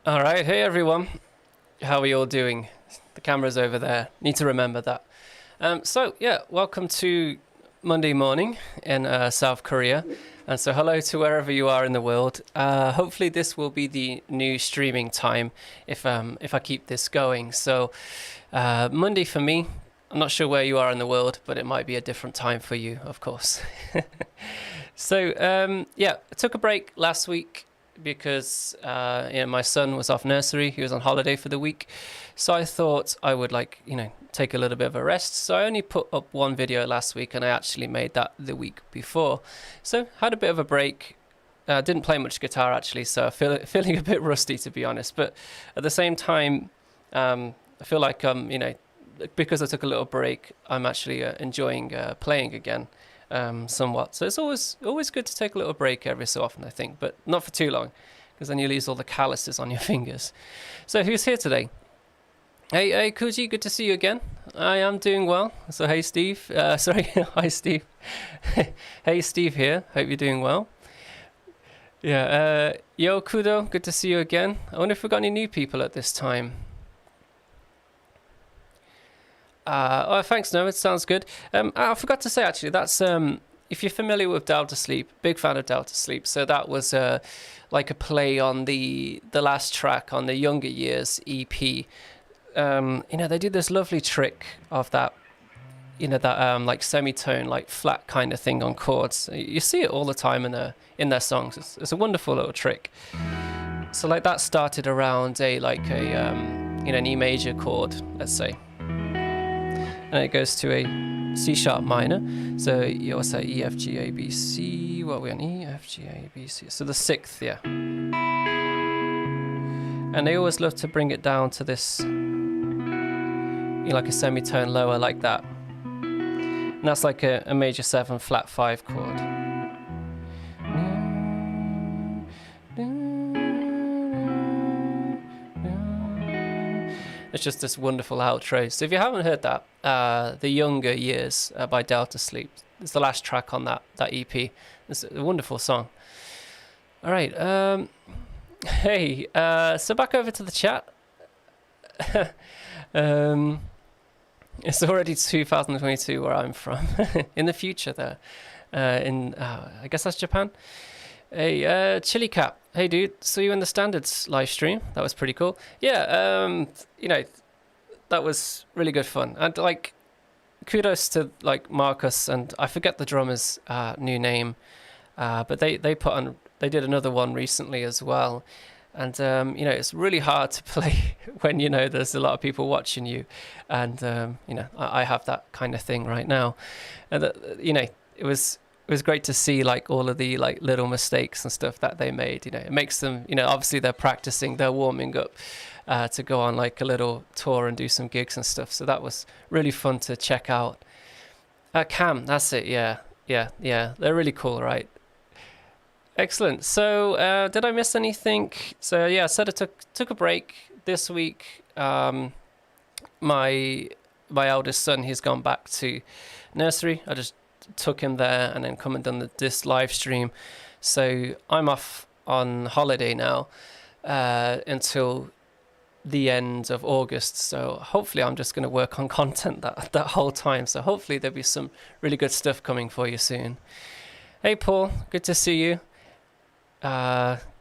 All right, hey everyone. How are you all doing? The camera's over there. Need to remember that. Welcome to Monday morning in South Korea. And so hello to wherever you are in the world. Hopefully this will be the new streaming time if I keep this going. So Monday for me, I'm not sure where you are in the world, but it might be a different time for you, of course. I took a break last week because my son was off nursery. He was on holiday for the week. So I thought I would take a little bit of a rest. So I only put up one video last week and I actually made that the week before. So had a bit of a break. Didn't play much guitar actually, so feeling a bit rusty to be honest. But at the same time, I feel like because I took a little break, I'm actually enjoying playing again. Somewhat. So it's always good to take a little break every so often, I think, but not for too long, because then you lose all the calluses on your fingers. So who's here today? Hey, Kuji, good to see you again. I am doing well. So hey, Steve. Hi, Steve. Hey, Steve here. Hope you're doing well. Yeah. Yo, Kudo, good to see you again. I wonder if we've got any new people at this time. Thanks, no, it sounds good. I forgot to say, actually, that's, if you're familiar with Delta Sleep, big fan of Delta Sleep, so that was like a play on the last track on the Younger Years EP. They did this lovely trick of that, like semitone, like flat kind of thing on chords. You see it all the time in their songs. It's a wonderful little trick. So like that started around an E major chord, let's say. And it goes to a C sharp minor. So you always say E, F, G, A, B, C. What are we on? E, F, G, A, B, C. So the sixth, yeah. And they always love to bring it down to this, like a semitone lower like that. And that's like a major 7 flat 5 chord. It's just this wonderful outro. So if you haven't heard that, The Younger Years by Delta Sleep, it's the last track on that EP. It's a wonderful song. All right. So back over to the chat. It's already 2022 where I'm from. In the future there. I guess that's Japan. Hey, Chili Cap. Hey, dude. Saw you in the Standards live stream. That was pretty cool. Yeah, that was really good fun. And, kudos to, Marcus, and I forget the drummer's new name, but they did another one recently as well. And, it's really hard to play when, there's a lot of people watching you. And, I have that kind of thing right now. And, it was great to see all of the little mistakes and stuff that they made. It makes them, obviously they're practicing, they're warming up to go on a little tour and do some gigs and stuff. So that was really fun to check out. Cam, that's it. Yeah. They're really cool, right? Excellent. So did I miss anything? So yeah, I said I took a break this week. My eldest son, he's gone back to nursery. I just took him there and then come and done this live stream. So I'm off on holiday now until the end of August. So hopefully I'm just going to work on content that whole time. So hopefully there'll be some really good stuff coming for you soon. Hey Paul, good to see you.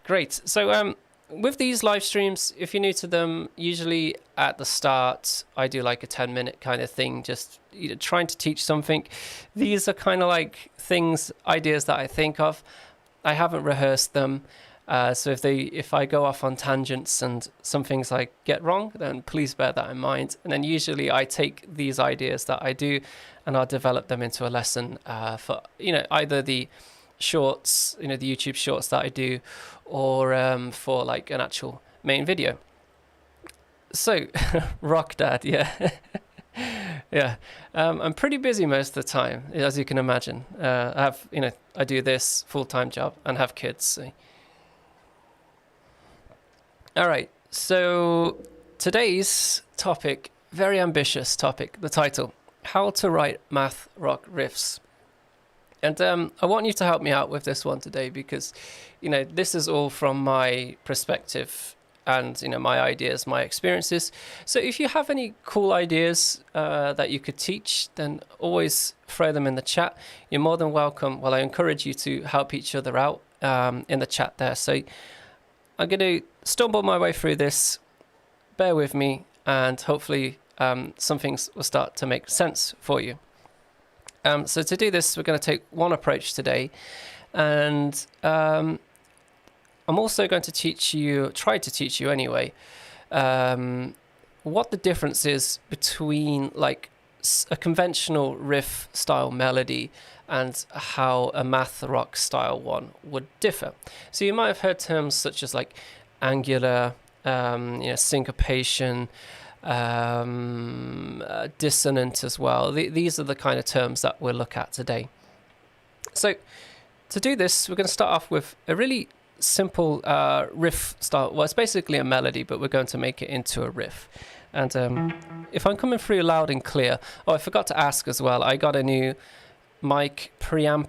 Great. So with these live streams, if you're new to them, usually at the start, I do a 10-minute kind of thing, just trying to teach something. These are kind of ideas that I think of. I haven't rehearsed them. So if I go off on tangents and some things I get wrong, then please bear that in mind. And then usually I take these ideas that I do and I'll develop them into a lesson for, either the shorts, the YouTube shorts that I do, or for an actual main video. So Rock Dad, yeah. Yeah, I'm pretty busy most of the time, as you can imagine. I do this full-time job and have kids. So. All right, so today's topic, very ambitious topic, the title, How to Write Math Rock Riffs. And I want you to help me out with this one today because, this is all from my perspective and my ideas, my experiences. So if you have any cool ideas that you could teach, then always throw them in the chat. You're more than welcome. Well, I encourage you to help each other out in the chat there. So I'm going to stumble my way through this. Bear with me, and hopefully some things will start to make sense for you. So to do this, we're going to take one approach today, and I'm also going to try to teach you anyway, what the difference is between like a conventional riff style melody and how a math rock style one would differ. So you might have heard terms such as like angular, syncopation, dissonant as well. These are the kind of terms that we'll look at today. So to do this, we're going to start off with a really simple riff style. Well, it's basically a melody, but we're going to make it into a riff. And if I'm coming through loud and clear, I forgot to ask as well, I got a new mic preamp,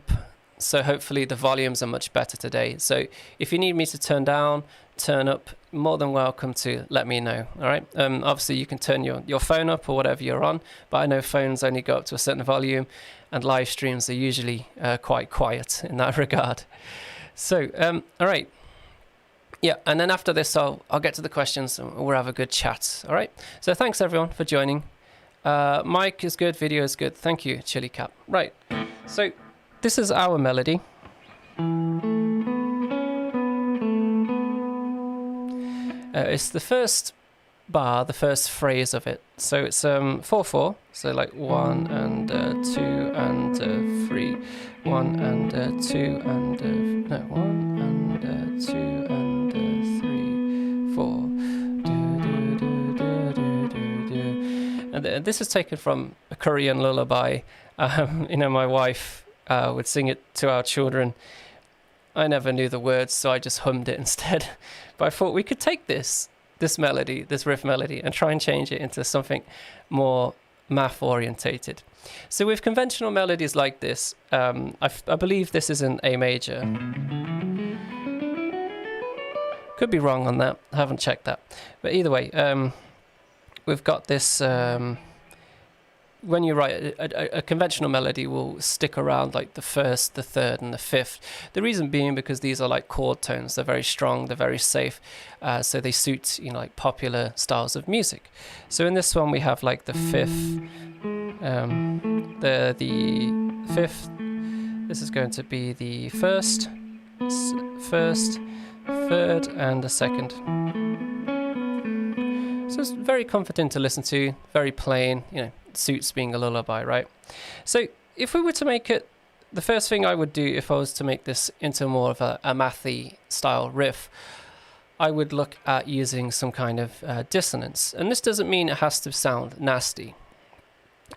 so hopefully the volumes are much better today. So if you need me to turn down, turn up, more than welcome to let me know. All right. Obviously you can turn your phone up or whatever you're on, but I know phones only go up to a certain volume, and live streams are usually quite quiet in that regard. So all right. Yeah, and then after this I'll get to the questions and we'll have a good chat. All right. So thanks everyone for joining. Mic is good, video is good. Thank you, Chili Cap. Right. So this is our melody. It's the first bar, the first phrase of it. So it's 4/4. So like 1 and 2 and 3, 1 and 2 and 1 and 2 and 3, 4. And this is taken from a Korean lullaby. My wife would sing it to our children. I never knew the words, so I just hummed it instead. But I thought we could take this melody, this riff melody, and try and change it into something more math orientated. So with conventional melodies like this, I believe this is an A major. Could be wrong on that. I haven't checked that. But either way, we've got this. When you write a conventional melody will stick around like the first, the third, and the fifth. The reason being because these are like chord tones. They're very strong. They're very safe. So they suit like popular styles of music. So in this one we have like the fifth, the fifth. This is going to be the first, third, and the second. So it's very comforting to listen to. Very plain. Suits being a lullaby, right? So if we were to make it, the first thing I would do if I was to make this into more of a mathy style riff, I would look at using some kind of dissonance. And this doesn't mean it has to sound nasty.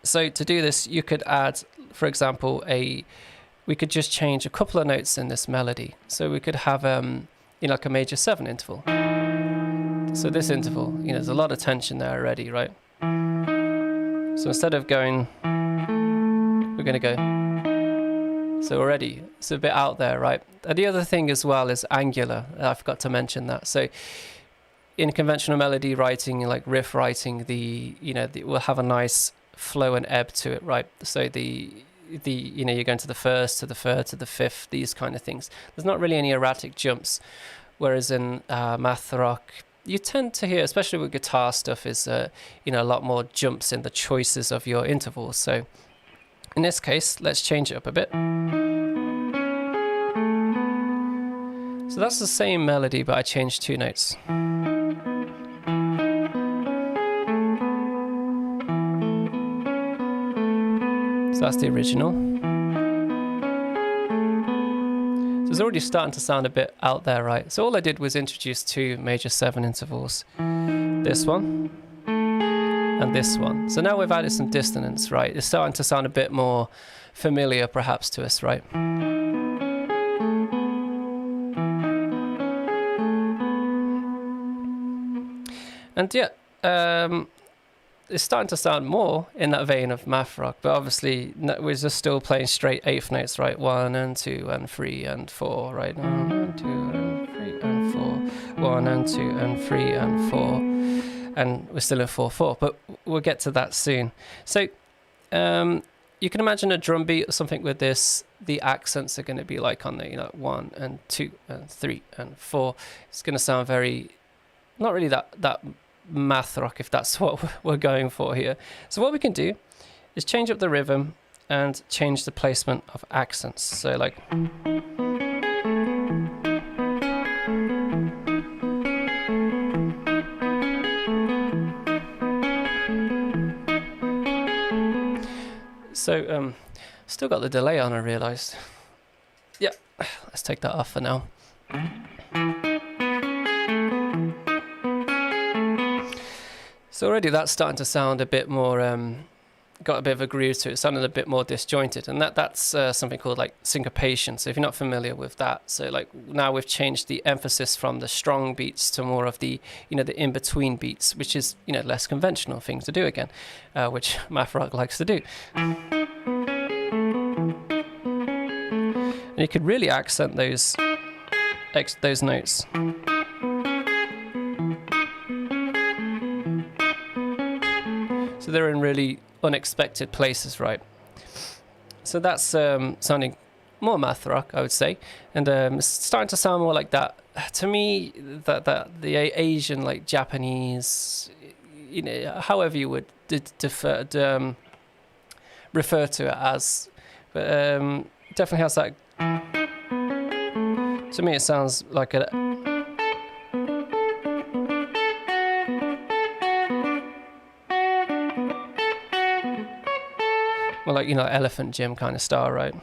So to do this, you could add, for example, we could just change a couple of notes in this melody. So we could have like a major 7 interval. So this interval, there's a lot of tension there already, right? So instead of going, we're going to go. So already, it's a bit out there, right? And the other thing as well is angular. I forgot to mention that. So in conventional melody writing, like riff writing, we'll have a nice flow and ebb to it, right? So you're going to the first, to the third, to the fifth, these kind of things. There's not really any erratic jumps. Whereas in math rock, you tend to hear, especially with guitar stuff, is a lot more jumps in the choices of your intervals. So in this case, let's change it up a bit. So that's the same melody, but I changed 2 notes. So that's the original. So it's already starting to sound a bit out there, right? So all I did was introduce 2 major 7 intervals. This one and this one. So now we've added some dissonance, right? It's starting to sound a bit more familiar perhaps to us, right? And yeah, it's starting to sound more in that vein of math rock, but obviously we're just still playing straight 8th notes, right? 1 and 2 and 3 and 4, right? 1 and 2 and 3 and 4. 1 and 2 and 3 and 4, and we're still in 4/4, but we'll get to that soon. So you can imagine a drum beat or something with this. The accents are going to be like on the 1 and 2 and 3 and 4. It's going to sound very, not really that math rock, if that's what we're going for here. So what we can do is change up the rhythm and change the placement of accents. So like, so still got the delay on, I realized. Yeah, let's take that off for now. So already that's starting to sound a bit more, got a bit of a groove to it, sounding a bit more disjointed, and that's something called like syncopation. So if you're not familiar with that, so like now we've changed the emphasis from the strong beats to more of the the in-between beats, which is less conventional thing to do again, which math rock likes to do. And you could really accent those notes. So they're in really unexpected places, right? So that's sounding more math rock, I would say, and it's starting to sound more like that. To me, that the Asian, like Japanese, however you would refer to it as, but definitely has that. To me, it sounds like a. Well, like Elephant Gym kind of style, right?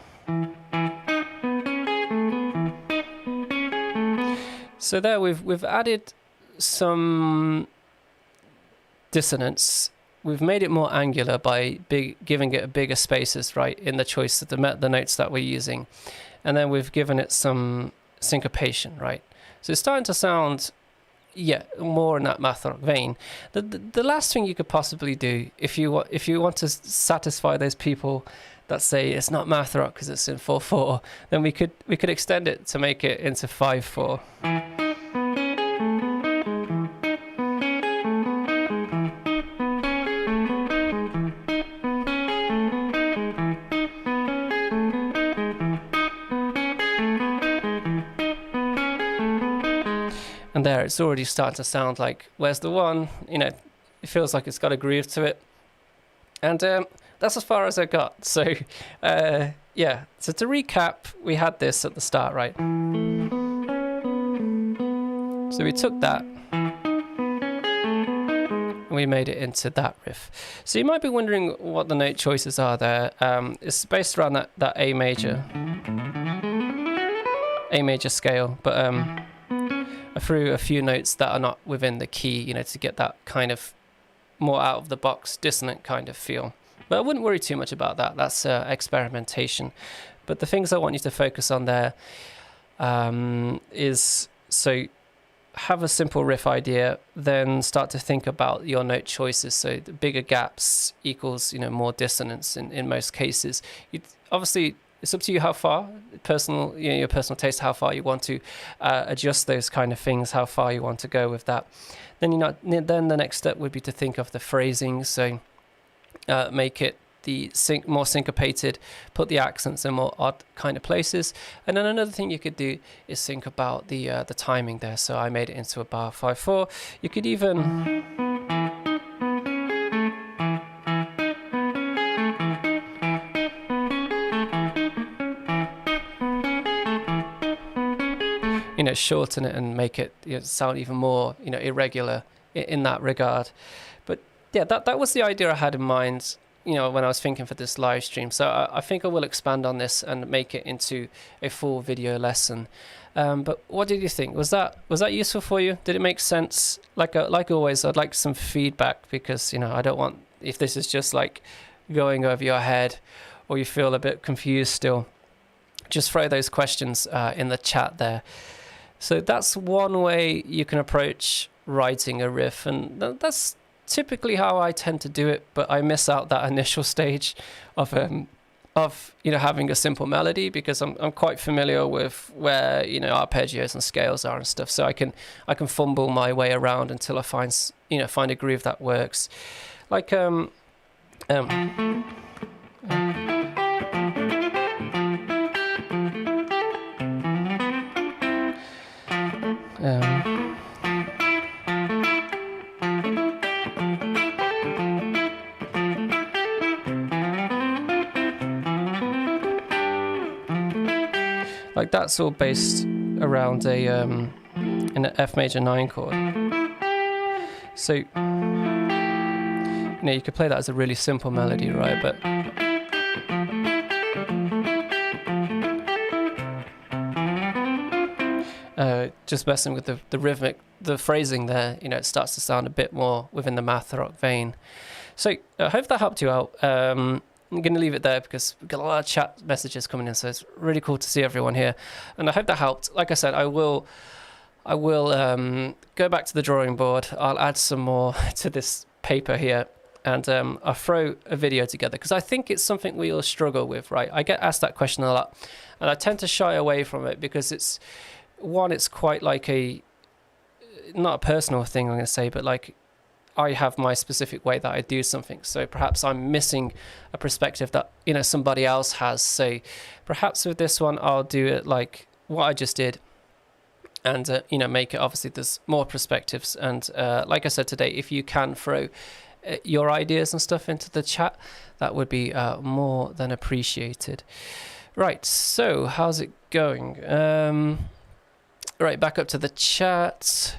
So there we've added some dissonance. We've made it more angular by giving it bigger spaces, right, in the choice of the notes that we're using, and then we've given it some syncopation, right? So it's starting to sound, more in that math rock vein. The last thing you could possibly do, if you want to satisfy those people that say it's not math rock because it's in 4/4, then we could extend it to make it into 5/4. And there, it's already starting to sound like, where's the 1? It feels like it's got a groove to it. And that's as far as I got. So, So to recap, we had this at the start, right? So we took that, and we made it into that riff. So you might be wondering what the note choices are there. It's based around that A major scale, but I threw a few notes that are not within the key, to get that kind of more out of the box, dissonant kind of feel. But I wouldn't worry too much about that. That's experimentation. But the things I want you to focus on there is, so have a simple riff idea, then start to think about your note choices. So the bigger gaps equals, more dissonance in most cases. Obviously, it's up to you how far, your personal taste, how far you want to adjust those kind of things, how far you want to go with that. Then then the next step would be to think of the phrasing. So make it more syncopated, put the accents in more odd kind of places. And then another thing you could do is think about the timing there. So I made it into a bar 5/4. You could even shorten it and make it sound even more irregular in that regard. But yeah, that was the idea I had in mind when I was thinking for this live stream. So I think I will expand on this and make it into a full video lesson. But what did you think? Was that useful for you? Did it make sense? Like always, I'd like some feedback, because I don't want, if this is just like going over your head or you feel a bit confused still, just throw those questions in the chat there. So that's one way you can approach writing a riff, and that's typically how I tend to do it, but I miss out that initial stage of of, you know, having a simple melody, because I'm quite familiar with where, you know, arpeggios and scales are and stuff. So I can fumble my way around until I find a groove that works. Like like that's all based around an F major 9 chord. So, you know, you could play that as a really simple melody, right? But just messing with the rhythmic, the phrasing there, you know, it starts to sound a bit more within the math rock vein. So I hope that helped you out. I'm going to leave it there because we've got a lot of chat messages coming in, so it's really cool to see everyone here. And I hope that helped. Like I said, I will go back to the drawing board. I'll add some more to this paper here, and I'll throw a video together, because I think it's something we all struggle with, right? I get asked that question a lot, and I tend to shy away from it because it's quite like not a personal thing, I'm going to say, but like, I have my specific way that I do something. So perhaps I'm missing a perspective that, you know, somebody else has. So perhaps with this one, I'll do it like what I just did, and, you know, make it, obviously there's more perspectives. And like I said today, if you can throw your ideas and stuff into the chat, that would be more than appreciated. Right, so how's it going? Right, back up to the chat.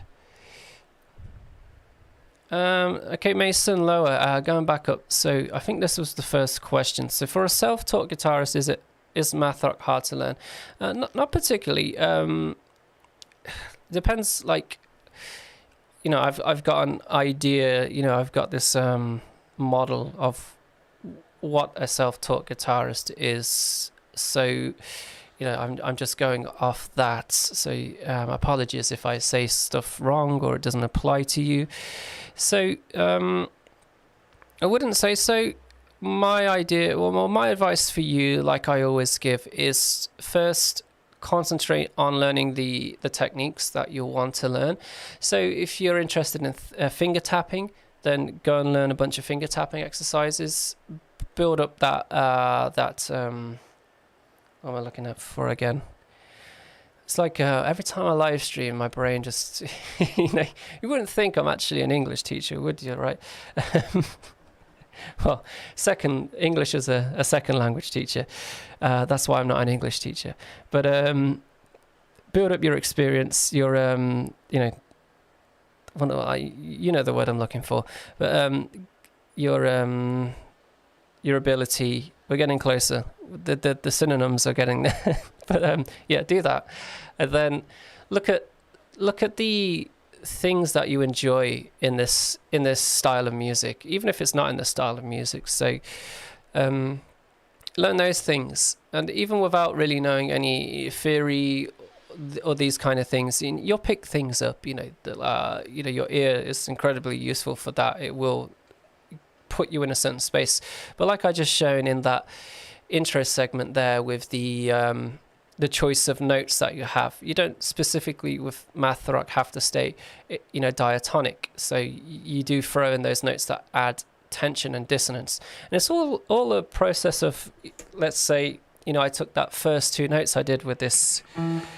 Okay, Mason Lower, going back up. So I think this was the first question. So for a self-taught guitarist, is math rock hard to learn? Not particularly. Depends. Like, you know, I've got an idea. You know, I've got this model of what a self-taught guitarist is. So, you know, I'm just going off that. So apologies if I say stuff wrong or it doesn't apply to you. So I wouldn't say so. My idea, well, my advice for you, like I always give, is first concentrate on learning the techniques that you want to learn. So if you're interested in finger tapping, then go and learn a bunch of finger tapping exercises. Build up that what am I looking at for again? It's like every time I live stream, my brain just, you know, you wouldn't think I'm actually an English teacher, would you, right? Well, English as a second language teacher. That's why I'm not an English teacher. But build up your experience, your, you know, you know the word I'm looking for, but your ability. We're getting closer. The synonyms are getting there. But yeah, do that, and then look at the things that you enjoy in this style of music, even if it's not in the style of music. So learn those things, and even without really knowing any theory or these kind of things, you'll pick things up. You know, that you know, your ear is incredibly useful for that. It will put you in a certain space. But like I just shown in that intro segment there with the choice of notes that you have, you don't specifically with math rock have to stay, you know, diatonic. So you do throw in those notes that add tension and dissonance, and it's all a process of, let's say, you know, I took that first two notes I did with this, you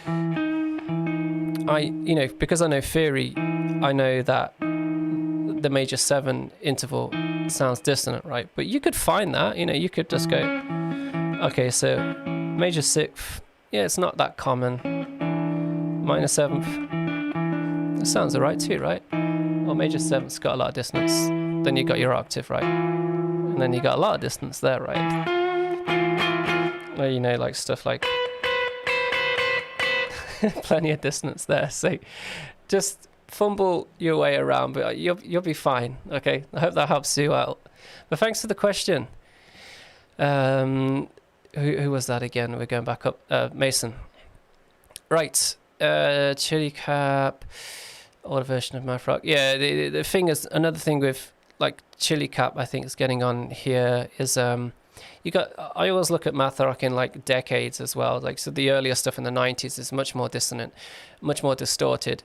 know, because I know theory, I know that the major 7 interval sounds dissonant, right? But you could find that, you know, you could just go, okay, so major 6th, yeah, it's not that common. Minor 7th, that sounds alright too, right? Or major 7th's got a lot of dissonance. Then you got your octave, right? And then you got a lot of dissonance there, right? Well, you know, like stuff like plenty of dissonance there. So just fumble your way around, but you'll be fine. Okay, I hope that helps you out. But thanks for the question. Who was that again? We're going back up. Mason. Right. Chili Cap. Older version of math rock. Yeah, the thing is, another thing with like Chili Cap, I think is getting on here is I always look at math rock in like decades as well. Like, so the earlier stuff in the 90s is much more dissonant, much more distorted.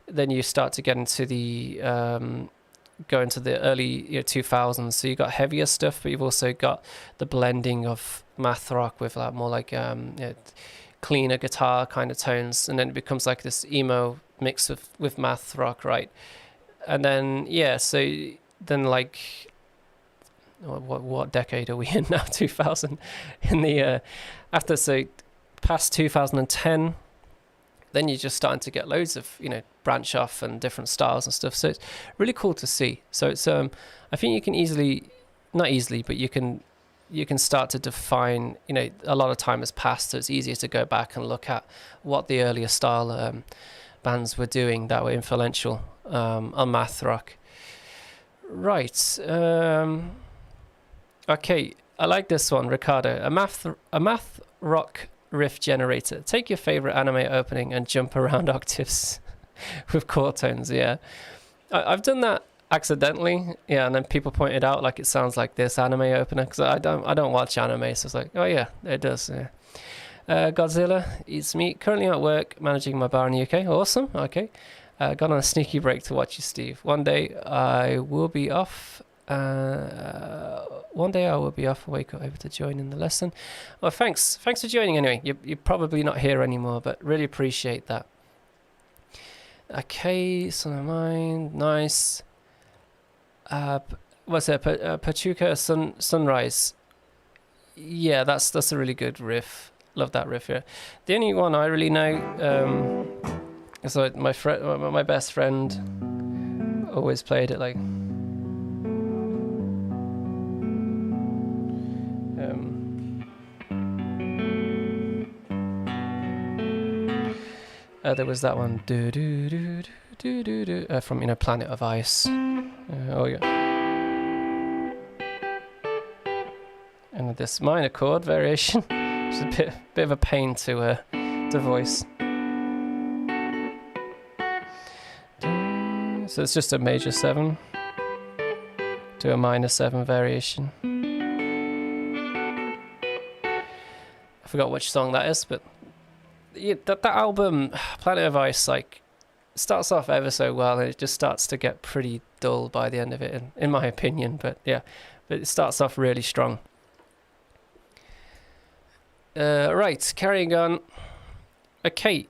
Then you start to get into the go into the early 2000s. So you got heavier stuff, but you've also got the blending of math rock with like more like cleaner guitar kind of tones, and then it becomes like this emo mix with math rock, right? And then so then like what decade are we in now? 2000. In the after past 2010, then you're just starting to get loads of branch off and different styles and stuff. So it's really cool to see. So it's I think you can not easily, but you can start to define. A lot of time has passed, so it's easier to go back and look at what the earlier style bands were doing that were influential on math rock. Right. Okay, I like this one, Ricardo. A math rock riff generator. Take your favorite anime opening and jump around octaves with chord tones. Yeah, I've done that accidentally. Yeah, and then people pointed out like it sounds like this anime opener, because I don't watch anime, so it's like, oh yeah, it does. Yeah. Godzilla, it's me. Currently at work, managing my bar in the UK. Awesome. Okay. Gone on a sneaky break to watch you, Steve. One day I will be off. Awake or able to join in the lesson. Well, thanks for joining anyway. You're probably not here anymore, but really appreciate that. Okay, Son of Mine, nice. What's it? Pachuca Sunrise. Yeah, that's a really good riff. Love that riff here. The only one I really know is like my best friend always played it like. There was that one from Planet of Ice. Oh yeah. And this minor chord variation, which is a bit of a pain to voice. So it's just a major 7 to a minor 7 variation. I forgot which song that is, but that album, Planet of Ice, like starts off ever so well, and it just starts to get pretty dull by the end of it, in my opinion. But it starts off really strong. Right, carrying on. Okay,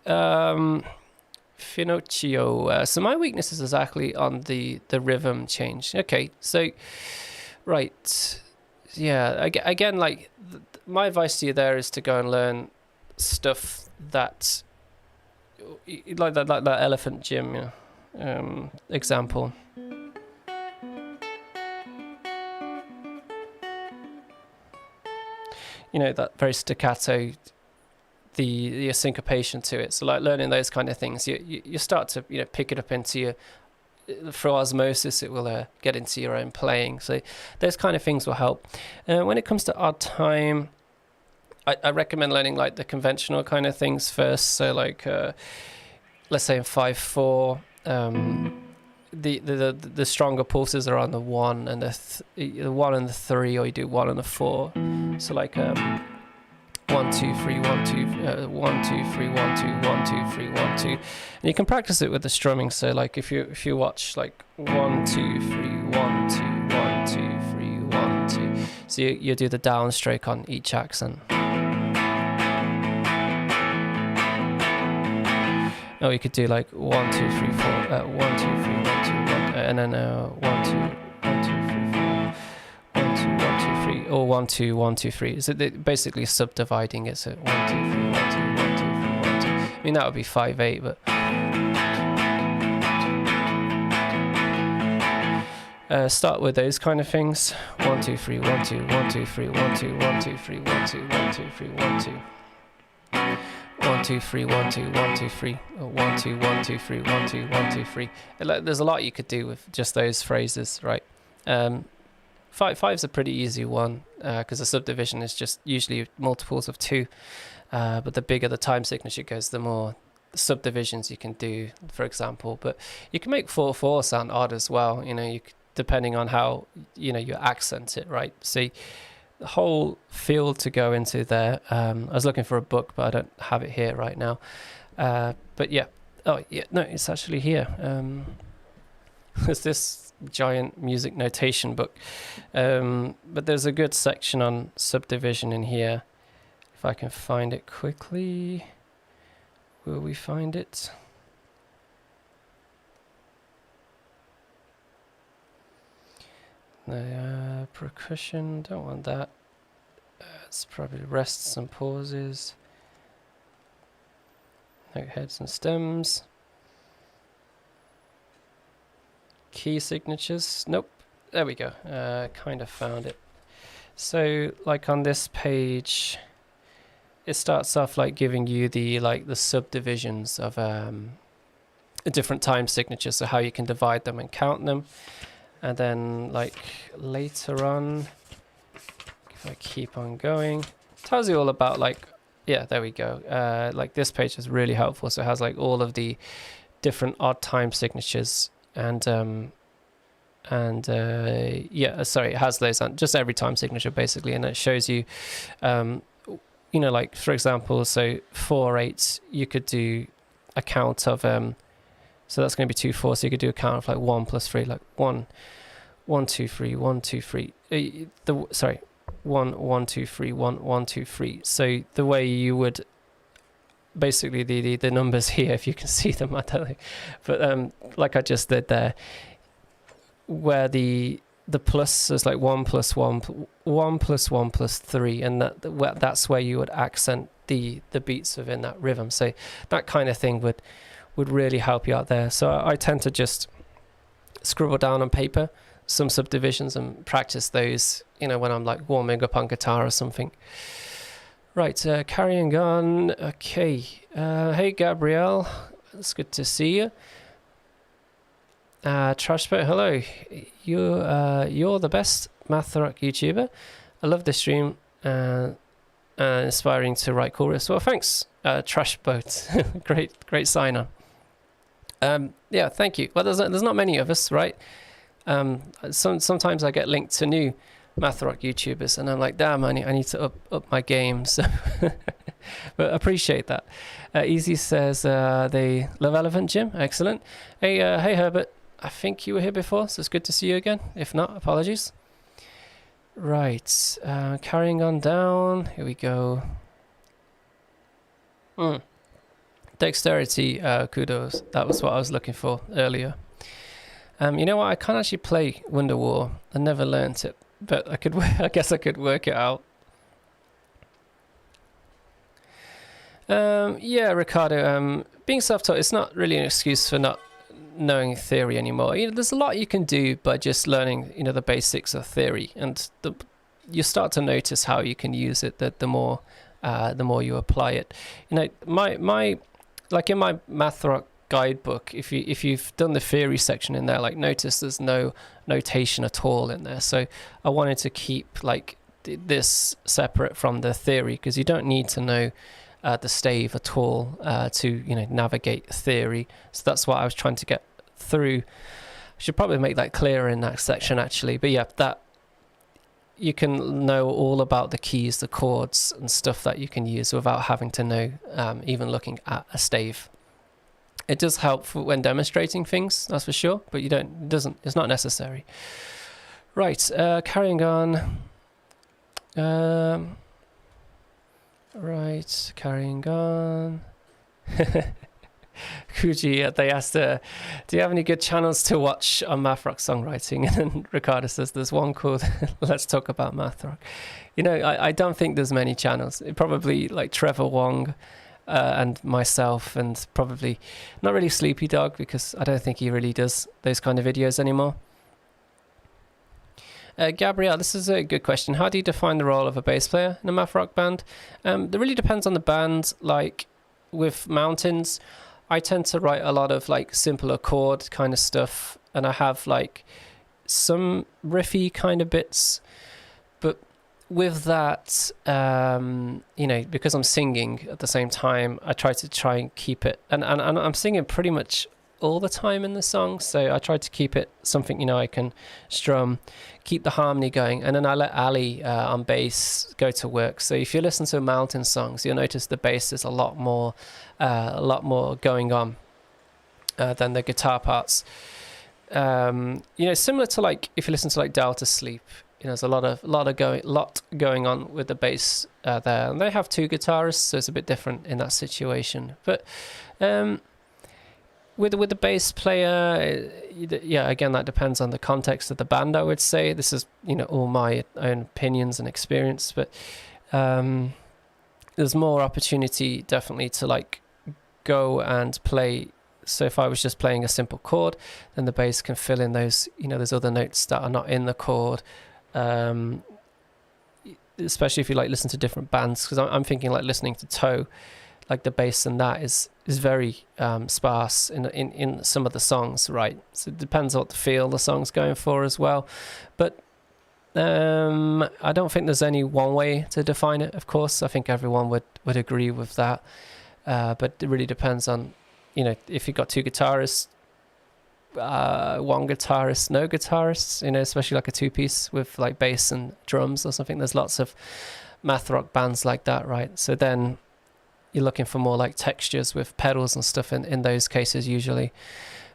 Finocchio. So my weakness is exactly on the rhythm change. Okay, so right, yeah. Again, like my advice to you there is to go and learn stuff that, like that Elephant Gym example. That very staccato, the syncopation to it. So like learning those kind of things, you start to pick it up into your, through osmosis, it will get into your own playing. So those kind of things will help. When it comes to odd time, I recommend learning like the conventional kind of things first. So like let's say in 5/4, the stronger pulses are on the 1 and the 1 and the 3, or you do 1 and the 4. So like 1 2 3 1 2 1 2 3 1 2 1 2 3 1 2, and you can practice it with the strumming. So like if you watch like 1 2 3 1 2 1 2 3 1 2, so you do the downstroke on each accent. Oh, you could do like 1 2 3 4 1 2 3 1 2 1, and then 1 2 1 2 3 4 1 2 1 2 3, or 1 2 1 2 3. So basically subdividing it. So 1 2 3 1 2 1 2 3 1 2. I mean that would be 5/8, but start with those kind of things. 1 2 3 1 2 1 2 3 1 2 1 2 3 1 2 1 2 3 1 2. 1 2 3 1 2 1 2 3, or 1 2 1 2 3 1 2 1 2 3. There's a lot you could do with just those phrases, right? 5's a pretty easy one, because the subdivision is just usually multiples of 2. But the bigger the time signature goes, the more subdivisions you can do, for example. But you can make 4/4 sound odd as well. You depending on how you accent it, right? See, whole field to go into there. I was looking for a book, but I don't have it here right now. But yeah, oh yeah, no, it's actually here. There's this giant music notation book, but there's a good section on subdivision in here. If I can find it quickly, will we find it? The percussion, don't want that. It's probably rests and pauses. Note heads and stems. Key signatures. Nope. There we go. Kind of found it. So, like on this page, it starts off like giving you the subdivisions of different time signatures, so how you can divide them and count them. And then like later on, if I keep on going, tells you all about like, yeah, there we go. Like this page is really helpful. So it has like all of the different odd time signatures and yeah, sorry, it has those on just every time signature basically, and it shows you, you know, like for example, so 4/8, you could do a count of so that's going to be 2/4. So you could do a count of like 1 plus 3, like 1, 1, 2, 3, 1, 2, 3. Sorry, 1, 1, 2, 3, 1, 1, 2, 3. So the way you would basically the numbers here, if you can see them, I don't know, but like I just did there, where the plus is like 1 plus 1, 1 plus 1 plus 3, and that's where you would accent the beats within that rhythm. So that kind of thing would really help you out there. So I tend to just scribble down on paper some subdivisions and practice those, you know, when I'm like warming up on guitar or something. Right, carrying on. Okay, hey Gabrielle, it's good to see you. Trashbot, hello. You're the best math rock YouTuber. I love this stream. Inspiring to write cool riffs. Well, thanks, Trashbot. great sign on. Yeah, thank you. Well, there's not many of us, right? Sometimes I get linked to new math rock YouTubers, and I'm like, damn, I need to up my game. So, but appreciate that. Easy says they love Elephant Jim. Excellent. Hey Herbert. I think you were here before, so it's good to see you again. If not, apologies. Right, carrying on down. Here we go. Dexterity, kudos. That was what I was looking for earlier. You know what? I can't actually play Wonderwall. I never learnt it, but I could. I guess I could work it out. Yeah, Ricardo. Being self-taught, it's not really an excuse for not knowing theory anymore. You know, there's a lot you can do by just learning, you know, the basics of theory, and you start to notice how you can use it. The more you apply it. You know, my like in my math rock guidebook, if you've done the theory section in there, like notice there's no notation at all in there. So I wanted to keep like this separate from the theory, because you don't need to know the stave at all to, you know, navigate theory. So that's what I was trying to get through. I should probably make that clearer in that section actually. But yeah, that you can know all about the keys, the chords and stuff that you can use without having to know, even looking at a stave. It does help when demonstrating things, that's for sure, but it's not necessary. Right, carrying on. Right, carrying on. Kuji, they asked, do you have any good channels to watch on math rock songwriting? And then Ricardo says there's one called Let's Talk About Math Rock. You know, I don't think there's many channels. It probably like Trevor Wong and myself, and probably not really Sleepy Dog, because I don't think he really does those kind of videos anymore. Gabrielle, this is a good question. How do you define the role of a bass player in a math rock band? It really depends on the band. Like with Mountains, I tend to write a lot of like simpler chord kind of stuff, and I have like some riffy kind of bits. But with that, you know, because I'm singing at the same time, I try and keep it, and I'm singing pretty much all the time in the song, so I try to keep it something I can strum, keep the harmony going, and then I let Ali on bass go to work. So if you listen to Mountain songs, you'll notice the bass is a lot more going on than the guitar parts. Similar to like if you listen to like Delta Sleep, there's a lot going on with the bass there, and they have two guitarists, so it's a bit different in that situation. But with the bass player, again, that depends on the context of the band, I would say. This is all my own opinions and experience, but there's more opportunity definitely to like go and play. So if I was just playing a simple chord, then the bass can fill in those those other notes that are not in the chord, especially if you like listen to different bands, because I'm thinking like listening to Toe, like the bass and that is very sparse in some of the songs, right? So it depends what the feel the song's going for as well. But I don't think there's any one way to define it, of course. I think everyone would agree with that. But it really depends on, if you've got two guitarists, one guitarist, no guitarists, especially like a two-piece with like bass and drums or something. There's lots of math rock bands like that, right? So then you're looking for more like textures with pedals and stuff in those cases usually.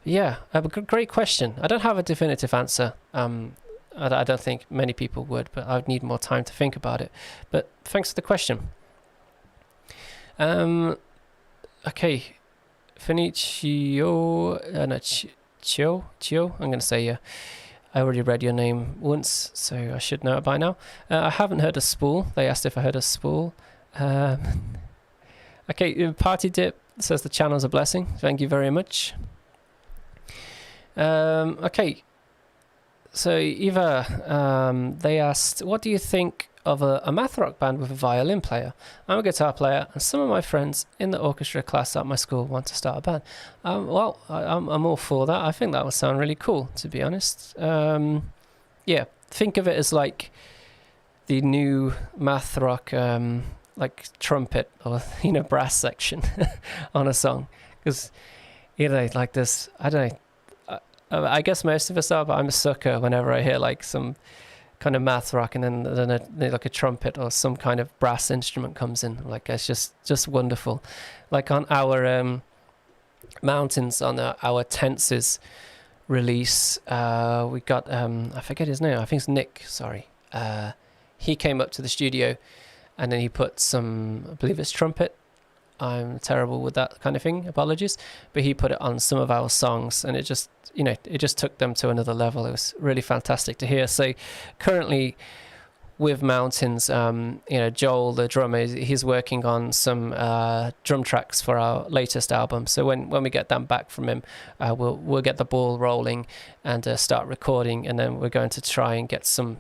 Yeah, a great question. I don't have a definitive answer. I don't think many people would, but I would need more time to think about it. But thanks for the question. Okay, Fenicio, Chio, I'm going to say, yeah. I already read your name once, so I should know it by now. I haven't heard of Spool. They asked if I heard of Spool. Okay, Party Dip says the channel's a blessing. Thank you very much. Okay, so Eva, they asked, what do you think of a math rock band with a violin player? I'm a guitar player, and some of my friends in the orchestra class at my school want to start a band. Well, I'm all for that. I think that would sound really cool, to be honest. Yeah, think of it as like the new math rock, like trumpet or brass section on a song, because like this. I don't know. I guess most of us are, but I'm a sucker whenever I hear like some kind of math rock and then like a trumpet or some kind of brass instrument comes in. Like it's just wonderful. Like on our Mountains, on our Tenses release, we got I forget his name. I think it's Nick. Sorry, he came up to the studio and then he put some, I believe it's trumpet. I'm terrible with that kind of thing, apologies, but he put it on some of our songs, and it just took them to another level. It was really fantastic to hear. So currently with Mountains, Joel, the drummer, he's working on some drum tracks for our latest album. So when we get them back from him, we'll get the ball rolling and start recording, and then we're going to try and get some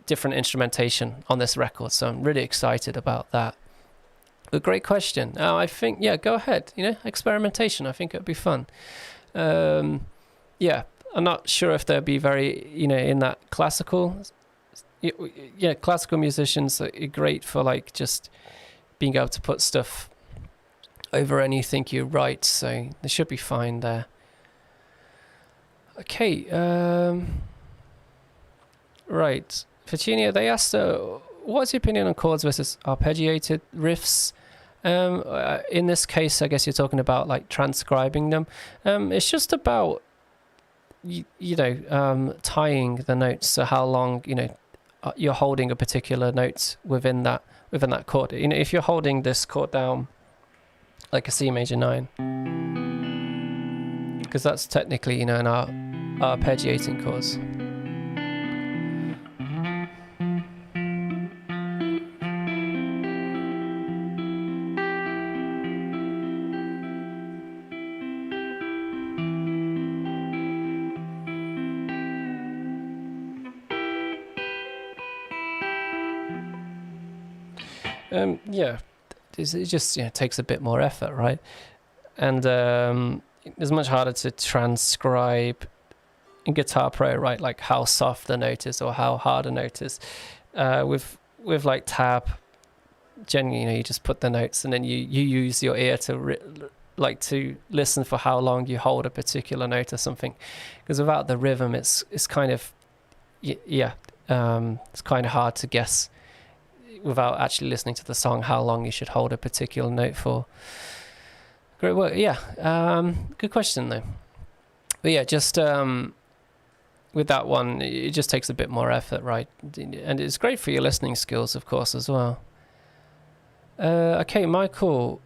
different instrumentation on this record. So I'm really excited about that. A great question. I think, yeah, go ahead. Experimentation. I think it'd be fun. Yeah, I'm not sure if they'll be very, in that classical. Yeah, classical musicians are great for like just being able to put stuff over anything you write. So they should be fine there. Okay. Right. Virginia, they asked, what's your opinion on chords versus arpeggiated riffs? In this case, I guess you're talking about like transcribing them. It's just about tying the notes. So how long you're holding a particular note within that chord. If you're holding this chord down like a C major 9, because that's technically an arpeggiating chords. Yeah, it just takes a bit more effort, right? And it's much harder to transcribe in Guitar Pro, right? Like how soft the note is or how hard a note is. With like tab, generally, you just put the notes and then you use your ear to like to listen for how long you hold a particular note or something, because without the rhythm, it's kind of it's kind of hard to guess without actually listening to the song how long you should hold a particular note for. Great work. Yeah, good question though. But yeah, just with that one, it just takes a bit more effort, right? And it's great for your listening skills, of course, as well. Okay, Michael,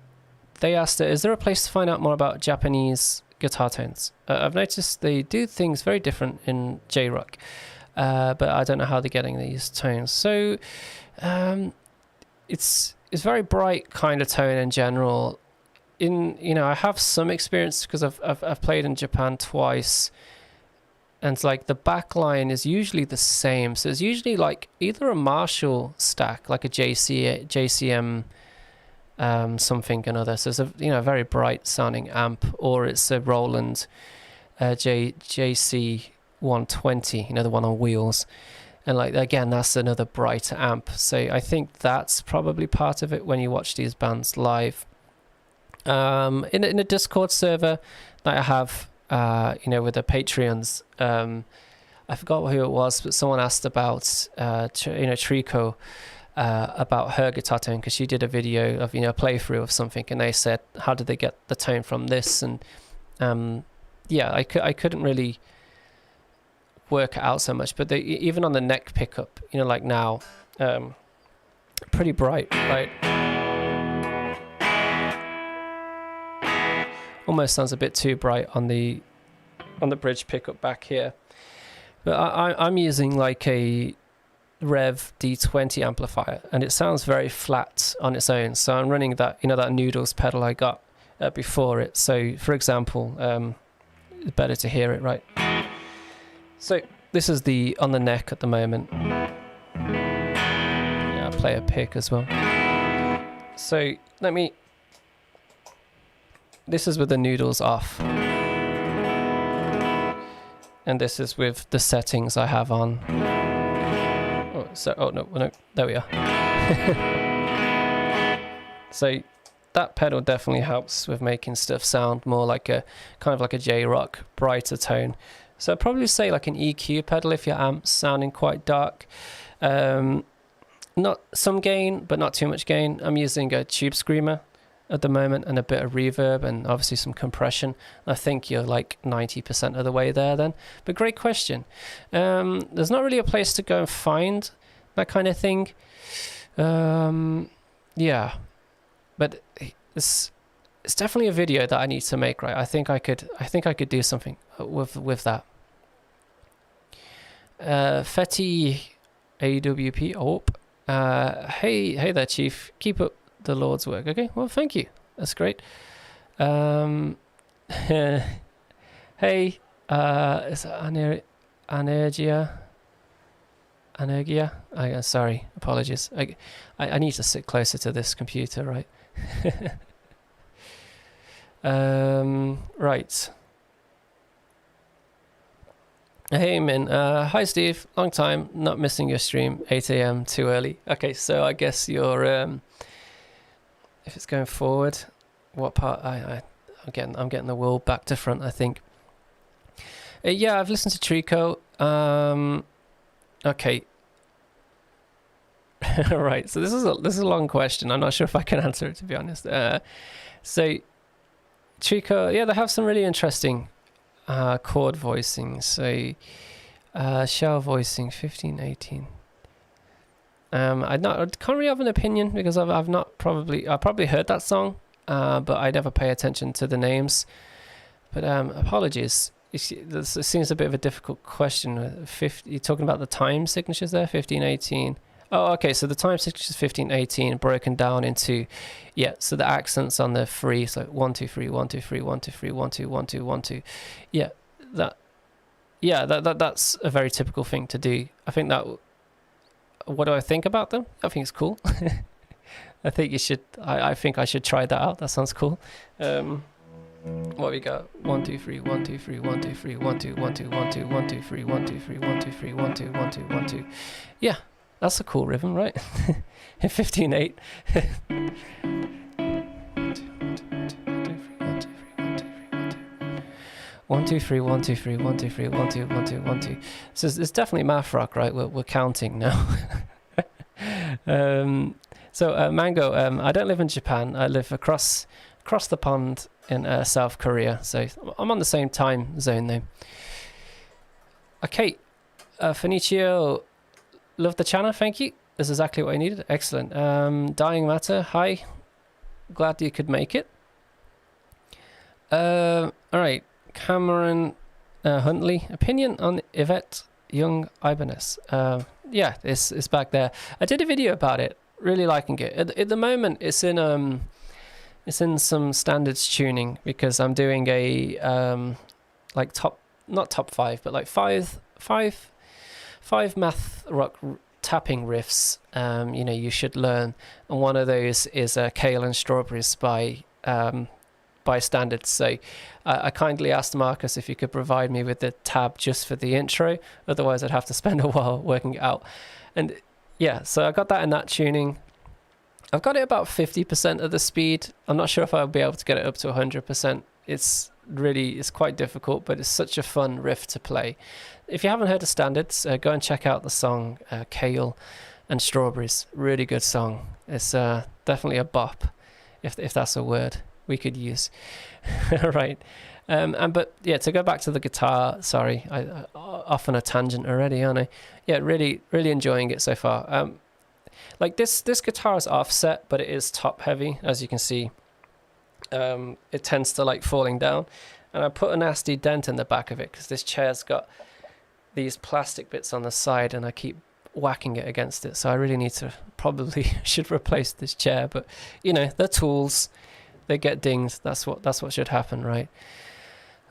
they asked, is there a place to find out more about Japanese guitar tones? I've noticed they do things very different in J-Rock, but I don't know how they're getting these tones. So it's very bright kind of tone in general. I have some experience because I've played in Japan twice, and like the back line is usually the same. So it's usually like either a Marshall stack, like a JCM something another. So it's a very bright sounding amp, or it's a Roland JC 120, the one on wheels. And like again, that's another bright amp. So I think that's probably part of it when you watch these bands live. In a Discord server that I have, with the Patreons, I forgot who it was, but someone asked about, Trico, about her guitar tone, because she did a video of, a playthrough of something, and they said, how did they get the tone from this? And I couldn't really work it out so much, but even on the neck pickup, like now, pretty bright, right? Almost sounds a bit too bright on the bridge pickup back here, but I'm using like a Rev D20 amplifier, and it sounds very flat on its own. So I'm running that that Noodles pedal I got before it. So for example, it's better to hear it, right? So this is on the neck at the moment. Yeah, I'll play a pick as well. So this is with the Noodles off, and this is with the settings I have on. No, there we are. So that pedal definitely helps with making stuff sound more like a kind of like a J-Rock, brighter tone. So I'd probably say like an EQ pedal if your amp's sounding quite dark. Not some gain, but not too much gain. I'm using a Tube Screamer at the moment, and a bit of reverb, and obviously some compression. I think you're like 90% of the way there then. But great question. There's not really a place to go and find that kind of thing. Yeah, but it's definitely a video that I need to make, right? I think I could do something with that. Fetty AWP. Hey there, Chief. Keep up the Lord's work. Okay, well, thank you. That's great. Hey, is it Energia? Sorry, apologies. I need to sit closer to this computer, right? Right. Hey, Min. Hi, Steve. Long time. Not missing your stream. 8 a.m. too early. Okay, so I guess you're... if it's going forward, what part? I'm getting the world back to front, I think. Yeah, I've listened to Trico. Okay. Right. So this is a long question. I'm not sure if I can answer it, to be honest. So Trico, yeah, they have some really interesting chord voicing. So shell voicing 1518. I can't really have an opinion because I probably heard that song, but I never pay attention to the names. But apologies. It seems a bit of a difficult question. You're talking about the time signatures there, 1518. Oh, okay. So the time signature is 1518 broken down into, so the accents on the free, so 1 2 3 1 2 3 1 2 3 1 2 1 2 1 2. That's a very typical thing to do. I think that. What do I think about them? I think it's cool. I think you should. I think I should try that out. That sounds cool. What we got? 1 2 3 1 2 3 1 2 3 1 2 1 2 1 2 1 2 3 1 2 3 1 2 3 1 2 1 2 1 2. Yeah, that's a cool rhythm, right? 15/8. 1 2 3 1 2 3 1 2 3 1 2 1 2 1 2. So it's definitely math rock, right? We're counting now. Mango, I don't live in Japan. I live across the pond in South Korea, so I'm on the same time zone though. Okay, Fenicio, love the channel, thank you. That's exactly what I needed. Excellent. Dying Matter, hi. Glad you could make it. All right, Cameron Huntley, opinion on Yvette Young Ibanez. Yeah, it's back there. I did a video about it. Really liking it. At the moment, it's in some standards tuning because I'm doing a like not top 5, but like five math rock tapping riffs. You know, you should learn, and one of those is Kale and Strawberries by standards. So I kindly asked Marcus if he could provide me with the tab just for the intro, otherwise I'd have to spend a while working it out. And yeah, so I got that in that tuning. I've got it about 50% of the speed. I'm not sure if I'll be able to get it up to 100%. It's quite difficult, but it's such a fun riff to play. If you haven't heard of standards, go and check out the song Kale and Strawberries. Really good song. It's definitely a bop, if that's a word we could use. Right. But yeah, to go back to the guitar, sorry, I off on a tangent already, aren't I? Yeah, really enjoying it so far. Like this guitar is offset, but it is top heavy, as you can see. It tends to like falling down, and I put a nasty dent in the back of it because this chair's got these plastic bits on the side, and I keep whacking it against it. So I really need to should replace this chair, but you know, they're tools. They get dinged. That's what should happen, right?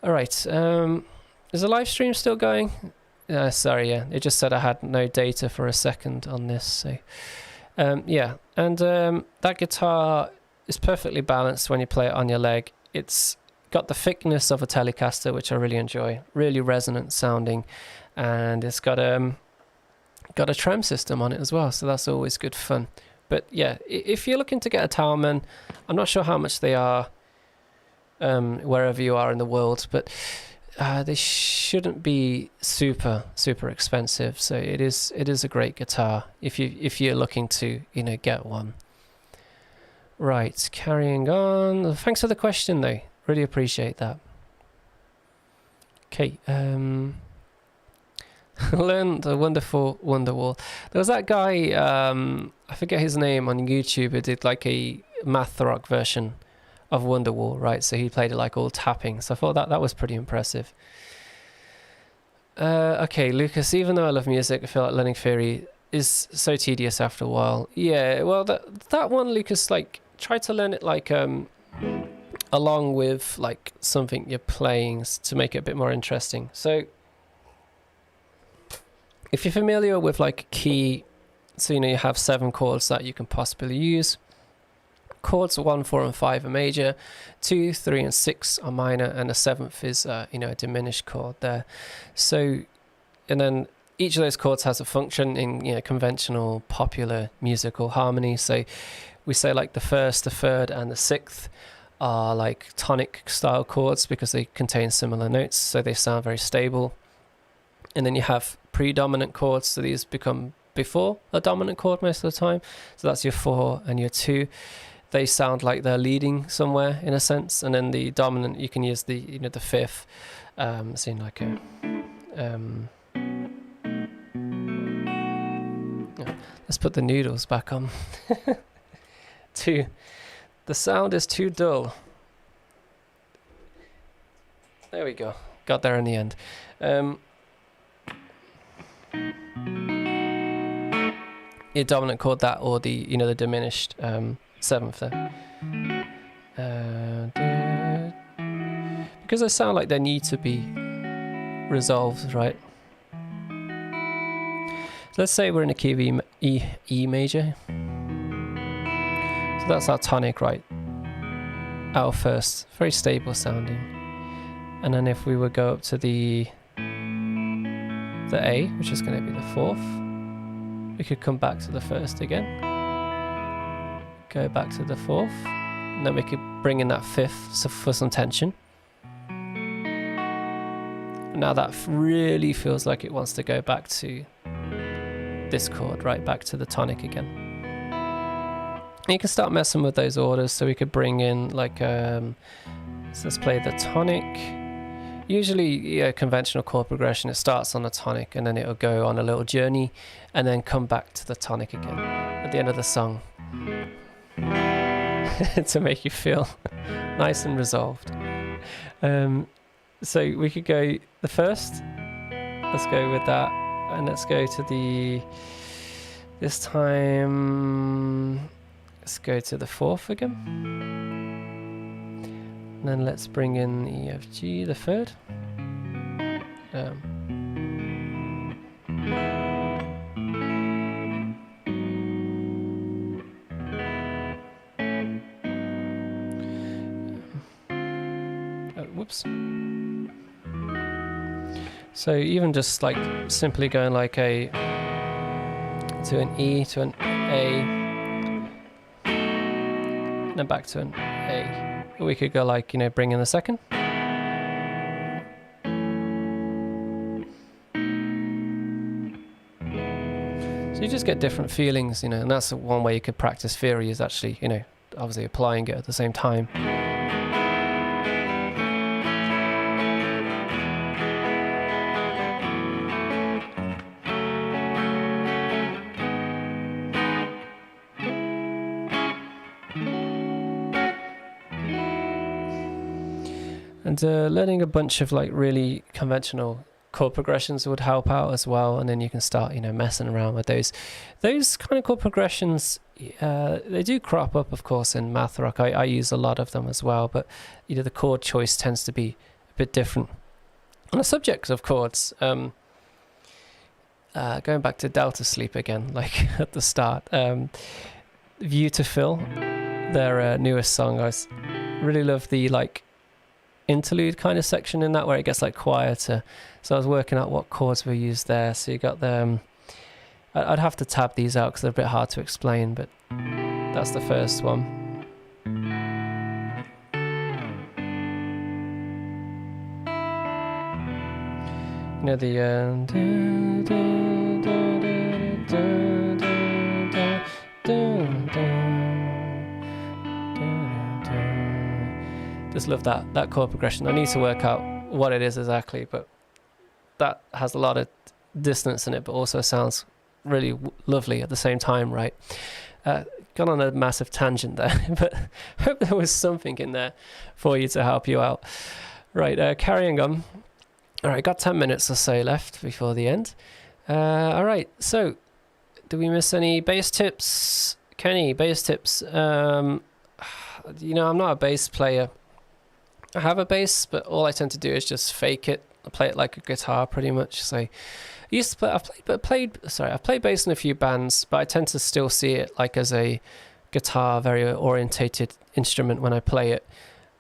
All right. Is the live stream still going? Sorry, yeah. It just said I had no data for a second on this. So, yeah. And that guitar is perfectly balanced when you play it on your leg. It's got the thickness of a Telecaster, which I really enjoy. Really resonant sounding, and it's got a trem system on it as well. So that's always good fun. But yeah, if you're looking to get a Talman, I'm not sure how much they are wherever you are in the world, but they shouldn't be super expensive. So it is a great guitar if you're looking to, you know, get one. Right, carrying on. Thanks for the question though. Really appreciate that. Okay, learn the wonderful Wonderwall. There was that guy, I forget his name, on YouTube, who did like a math rock version of Wonderwall, right? So he played it like all tapping. So I thought that was pretty impressive. Okay, Lucas, even though I love music, I feel like learning theory is so tedious after a while. Yeah, well, that one, Lucas, like, try to learn it like along with like something you're playing to make it a bit more interesting. So if you're familiar with like key, so you know you have 7 chords that you can possibly use. Chords 1, 4, and 5 are major, 2, 3, and 6 are minor, and the 7th is you know, a diminished chord there. So, and then each of those chords has a function in, you know, conventional popular musical harmony. So we say like the 1st, the 3rd, and the 6th are like tonic style chords because they contain similar notes, so they sound very stable. And then you have predominant chords, so these become before a dominant chord most of the time. So that's your 4 and your 2. They sound like they're leading somewhere in a sense. And then the dominant, you can use the, you know, the 5th, seeing like a let's put the noodles back on. The sound is too dull. There we go. Got there in the end. Your dominant chord, that, or the, you know, the diminished 7th there. Because they sound like they need to be resolved, right? So let's say we're in a key of E major. So that's our tonic, right? Our first, very stable sounding. And then if we would go up to the A, which is going to be the 4th, we could come back to the 1st again, go back to the 4th, and then we could bring in that 5th for some tension. Now that really feels like it wants to go back to this chord, right back to the tonic again. And you can start messing with those orders, so we could bring in like, so let's play the tonic. Usually, conventional chord progression, it starts on a tonic and then it'll go on a little journey and then come back to the tonic again at the end of the song to make you feel nice and resolved. So we could go the first, let's go with that, and let's go to the, this time, let's go to the fourth again. And then let's bring in E, F, G, the third. Whoops. So even just like simply going like a to an E to an A, and then back to an A. We could go like, bring in the second. So you just get different feelings, and that's one way you could practice theory, is actually, obviously applying it at the same time. And learning a bunch of like really conventional chord progressions would help out as well, and then you can start messing around with those kind of chord progressions. They do crop up, of course, in math rock. I use a lot of them as well, but the chord choice tends to be a bit different. On the subject of chords, going back to Delta Sleep again, like at the start, View to Fill, their newest song. I really love the like interlude kind of section in that, where it gets like quieter. So I was working out what chords were used there. So you got the I'd have to tab these out because they're a bit hard to explain, but that's the first one. Just love that chord progression. I need to work out what it is exactly, but that has a lot of dissonance in it, but also sounds really lovely at the same time, right? Gone on a massive tangent there, but hope there was something in there for you to help you out. Right, carrying on. All right, got 10 minutes or so left before the end. All right, so do we miss any bass tips? Kenny, bass tips. I'm not a bass player. I have a bass, but all I tend to do is just fake it. I play it like a guitar pretty much. So I used to play, I've played bass in a few bands, but I tend to still see it like as a guitar, very orientated instrument when I play it.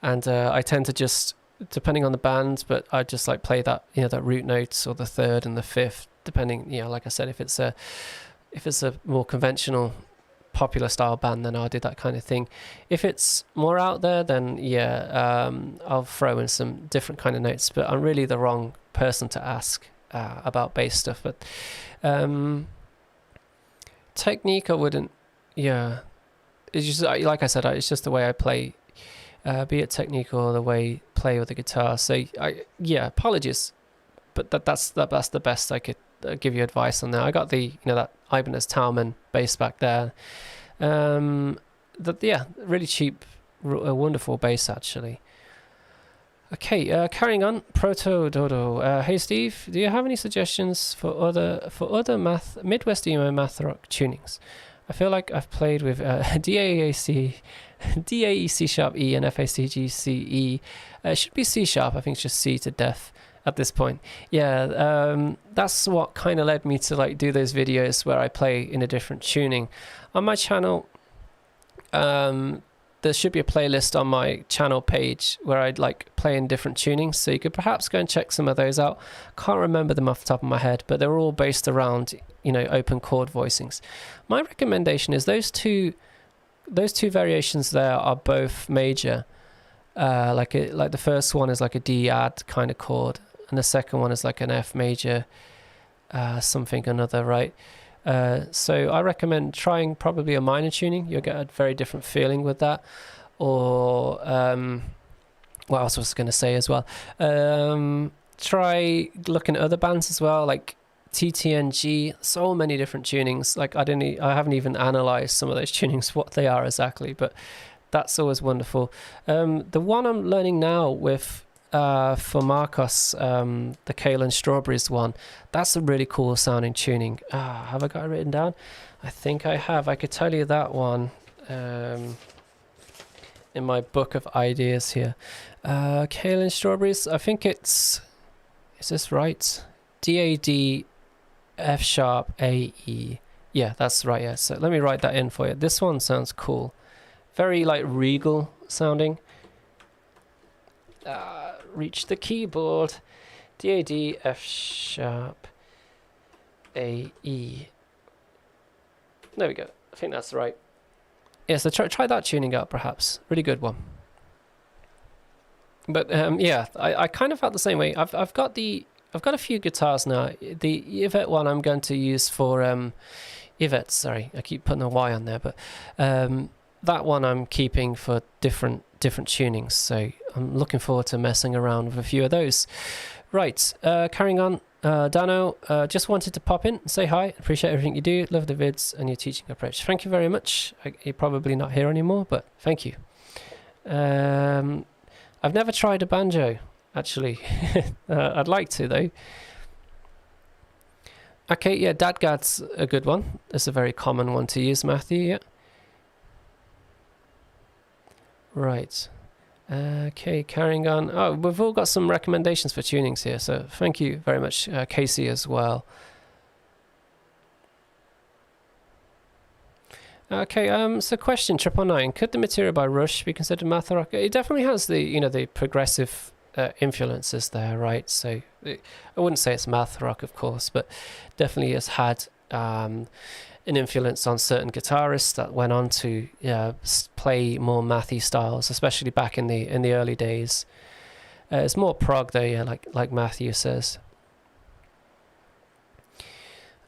And I tend to just, depending on the band, but I just like play that, that root notes or the third and the fifth, depending, like I said, if it's a more conventional popular style band, then I'll do that kind of thing. If it's more out there, then I'll throw in some different kind of notes, but I'm really the wrong person to ask about bass stuff. But technique, I wouldn't, it's just, like I said, it's just the way I play, be it technique or the way I play with the guitar. So apologies, but that's the best I could give you advice on that. I got the that Ibanez Tauman bass back there. Really cheap, wonderful bass actually. Okay, carrying on. Proto Dodo. Hey Steve, do you have any suggestions for other Midwest emo math rock tunings? I feel like I've played with DAEC sharp E and FACG C E. It should be C sharp. I think it's just C to death at this point. That's what kind of led me to like do those videos where I play in a different tuning. On my channel, there should be a playlist on my channel page where I'd like play in different tunings, so you could perhaps go and check some of those out. Can't remember them off the top of my head, but they're all based around open chord voicings. My recommendation is those two variations there are both major. Like the first one is like a D add kind of chord, and the second one is like an F major something another, right? So I recommend trying probably a minor tuning. You'll get a very different feeling with that. Or what else was I going to say as well? Try looking at other bands as well, like TTNG. So many different tunings. Like I haven't even analyzed some of those tunings, what they are exactly, but that's always wonderful. The one I'm learning now with for Marcos, the Kale and Strawberries one, that's a really cool sounding tuning. Have I got it written down? I think I have. I could tell you that one in my book of ideas here. Kale and Strawberries, I think is this right? D-A-D F sharp A-E. Yeah, that's right. Yeah, so let me write that in for you. This one sounds cool. Very like regal sounding. Reach the keyboard. D-A-D F sharp A-E. There we go. I think that's right. Yeah, so try that tuning out perhaps. Really good one. But yeah, I kind of felt the same way. I've got a few guitars now. The Yvette one I'm going to use for Yvette. Sorry, I keep putting a Y on there, but that one I'm keeping for different tunings. So I'm looking forward to messing around with a few of those. Right, carrying on. Dano, just wanted to pop in and say hi. Appreciate everything you do. Love the vids and your teaching approach. Thank you very much. You're probably not here anymore, but thank you. I've never tried a banjo, actually. I'd like to, though. Okay, yeah, Dadgad's a good one. It's a very common one to use, Matthew, yeah. Right. Okay, carrying on. Oh, we've all got some recommendations for tunings here, so thank you very much, Casey, as well. Okay, so question 999. Could the material by Rush be considered math rock? It definitely has the, the progressive influences there, right? So I wouldn't say it's math rock, of course, but definitely has had an influence on certain guitarists that went on to play more mathy styles, especially back in the early days. It's more prog though, yeah, like Matthew says.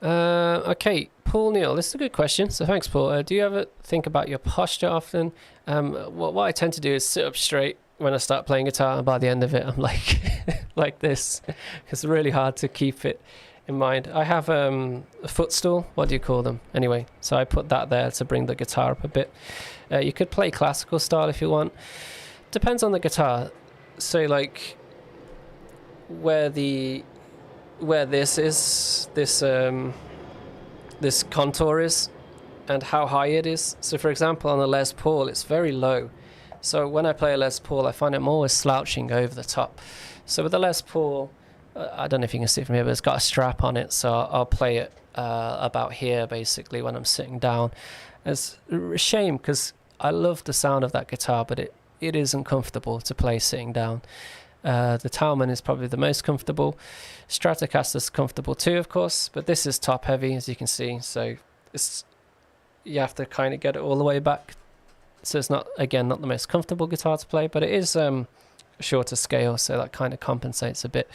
Okay, Paul Neal, this is a good question, so thanks, Paul. Do you ever think about your posture often? What I tend to do is sit up straight when I start playing guitar, and by the end of it I'm like like this. It's really hard to keep it in mind. I have a footstool, what do you call them? Anyway, so I put that there to bring the guitar up a bit. You could play classical style if you want. Depends on the guitar. So like where this is, this contour is, and how high it is. So for example, on a Les Paul, it's very low. So when I play a Les Paul, I find I'm always slouching over the top. So with the Les Paul, I don't know if you can see it from here, but it's got a strap on it, so I'll play it about here, basically, when I'm sitting down. It's a shame, because I love the sound of that guitar, but it isn't comfortable to play sitting down. The Talman is probably the most comfortable. Stratocaster's comfortable too, of course, but this is top heavy, as you can see, so you have to kind of get it all the way back. So it's not the most comfortable guitar to play, but it is a shorter scale, so that kind of compensates a bit.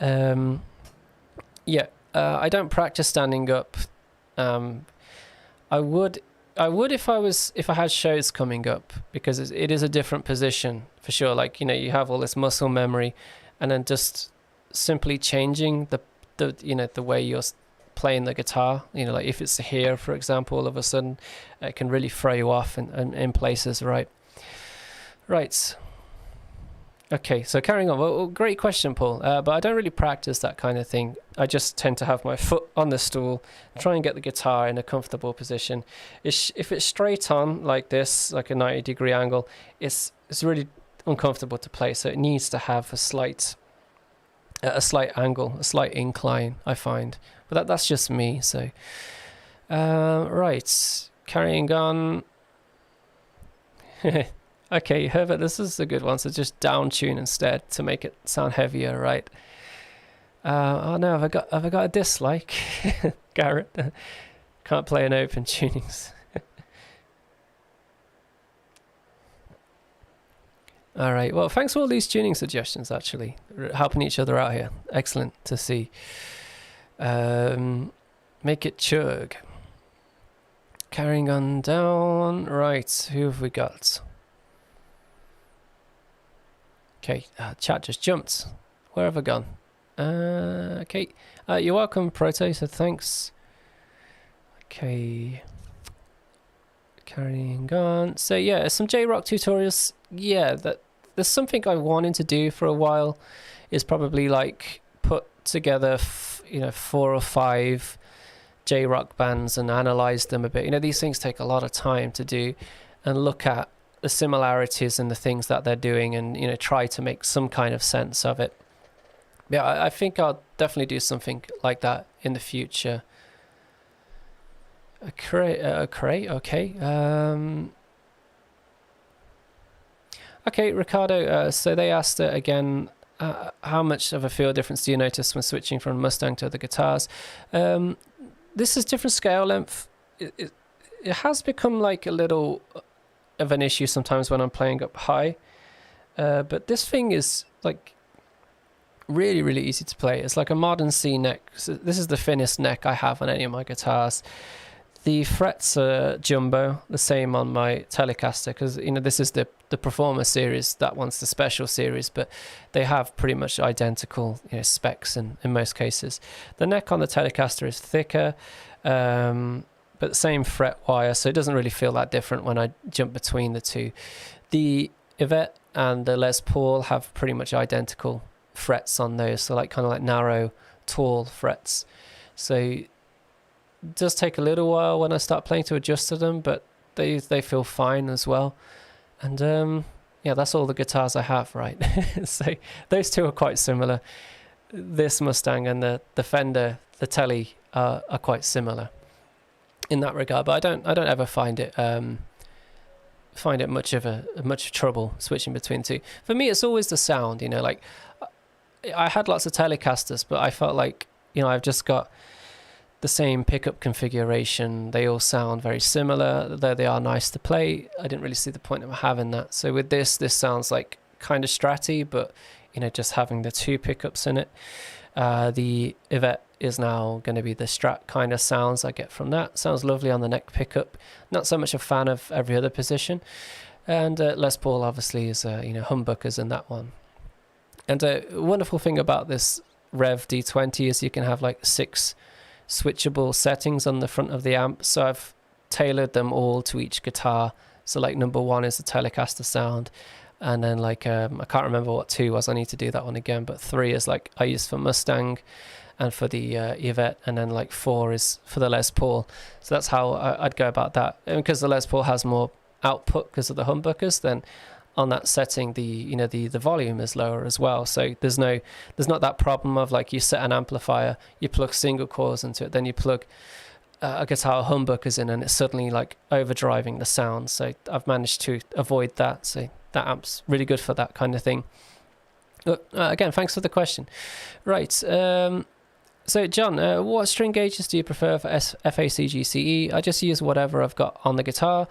I don't practice standing up. I would if I had shows coming up, because it is a different position for sure. Like, you have all this muscle memory, and then just simply changing the way you're playing the guitar, like if it's here, for example, all of a sudden it can really throw you off in places, right? Okay, so carrying on. Well, great question, Paul. But I don't really practice that kind of thing. I just tend to have my foot on the stool, try and get the guitar in a comfortable position. If it's straight on like this, like a 90-degree angle, it's really uncomfortable to play. So it needs to have a slight angle, a slight incline, I find. But that's just me. So, right, carrying on. Okay, Herbert, this is a good one. So just down tune instead to make it sound heavier, right? Oh no, have I got a dislike? Garrett, can't play in open tunings. All right. Well, thanks for all these tuning suggestions, actually. Helping each other out here. Excellent to see. Make it chug. Carrying on down. Right. Who have we got? Okay. Chat just jumped. Where have I gone? Okay. You're welcome, Proto, so thanks. Okay. Carrying on. So yeah, some J-Rock tutorials. Yeah, there's something I wanted to do for a while, is probably like put together 4 or 5 J-Rock bands and analyze them a bit. These things take a lot of time to do, and look at the similarities in the things that they're doing, and try to make some kind of sense of it. Yeah, I think I'll definitely do something like that in the future. Okay. Okay, Ricardo, so they asked again, how much of a feel difference do you notice when switching from Mustang to other guitars? This is different scale length. It has become like a little of an issue sometimes when I'm playing up high, but this thing is like really, really easy to play. It's like a modern C neck. So this is the thinnest neck I have on any of my guitars. The frets are jumbo, the same on my Telecaster, because this is the Performer series, that one's the Special series, but they have pretty much identical specs in most cases. The neck on the Telecaster is thicker, but same fret wire, so it doesn't really feel that different when I jump between the two. The Yvette and the Les Paul have pretty much identical frets on those, so kind of like narrow, tall frets. So it does take a little while when I start playing to adjust to them, but they feel fine as well. And yeah, that's all the guitars I have, right? So those two are quite similar. This Mustang and the Fender, the Tele, are quite similar in that regard. But I don't ever find it much trouble switching between two. For me, it's always the sound. Like I had lots of Telecasters, but I felt like I've just got the same pickup configuration. They all sound very similar, though they are nice to play. I didn't really see the point of having that. So with this sounds like kind of stratty, but just having the 2 pickups in it. The Yvette is now going to be the Strat kind of sounds I get from that. Sounds lovely on the neck pickup. Not so much a fan of every other position. And Les Paul obviously is humbuckers in that one. And a wonderful thing about this Rev D20 is you can have like 6 switchable settings on the front of the amp, so I've tailored them all to each guitar. So like number 1 is the Telecaster sound, and then like I can't remember what 2 was, I need to do that one again, but 3 is like I use for Mustang and for the Yvette, and then like 4 is for the Les Paul. So that's how I'd go about that. And because the Les Paul has more output because of the humbuckers, then on that setting the volume is lower as well, so there's not that problem of like you set an amplifier, you plug single coils into it, then you plug a guitar humbuckers in, and it's suddenly like overdriving the sound. So I've managed to avoid that, so that amp's really good for that kind of thing. Again, thanks for the question. Right, so John, what string gauges do you prefer for FA, C, G, C, E? I just use whatever I've got on the guitar,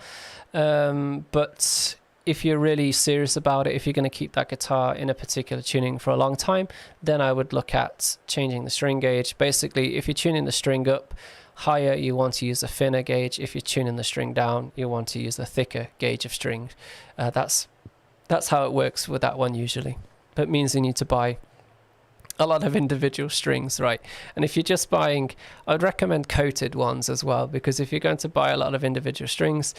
but if you're really serious about it, if you're going to keep that guitar in a particular tuning for a long time, then I would look at changing the string gauge. Basically, if you're tuning the string up higher, you want to use a thinner gauge. If you're tuning the string down, you want to use a thicker gauge of string. That's how it works with that one usually. But it means you need to buy a lot of individual strings, right? And if you're just buying, I would recommend coated ones as well, because if you're going to buy a lot of individual strings,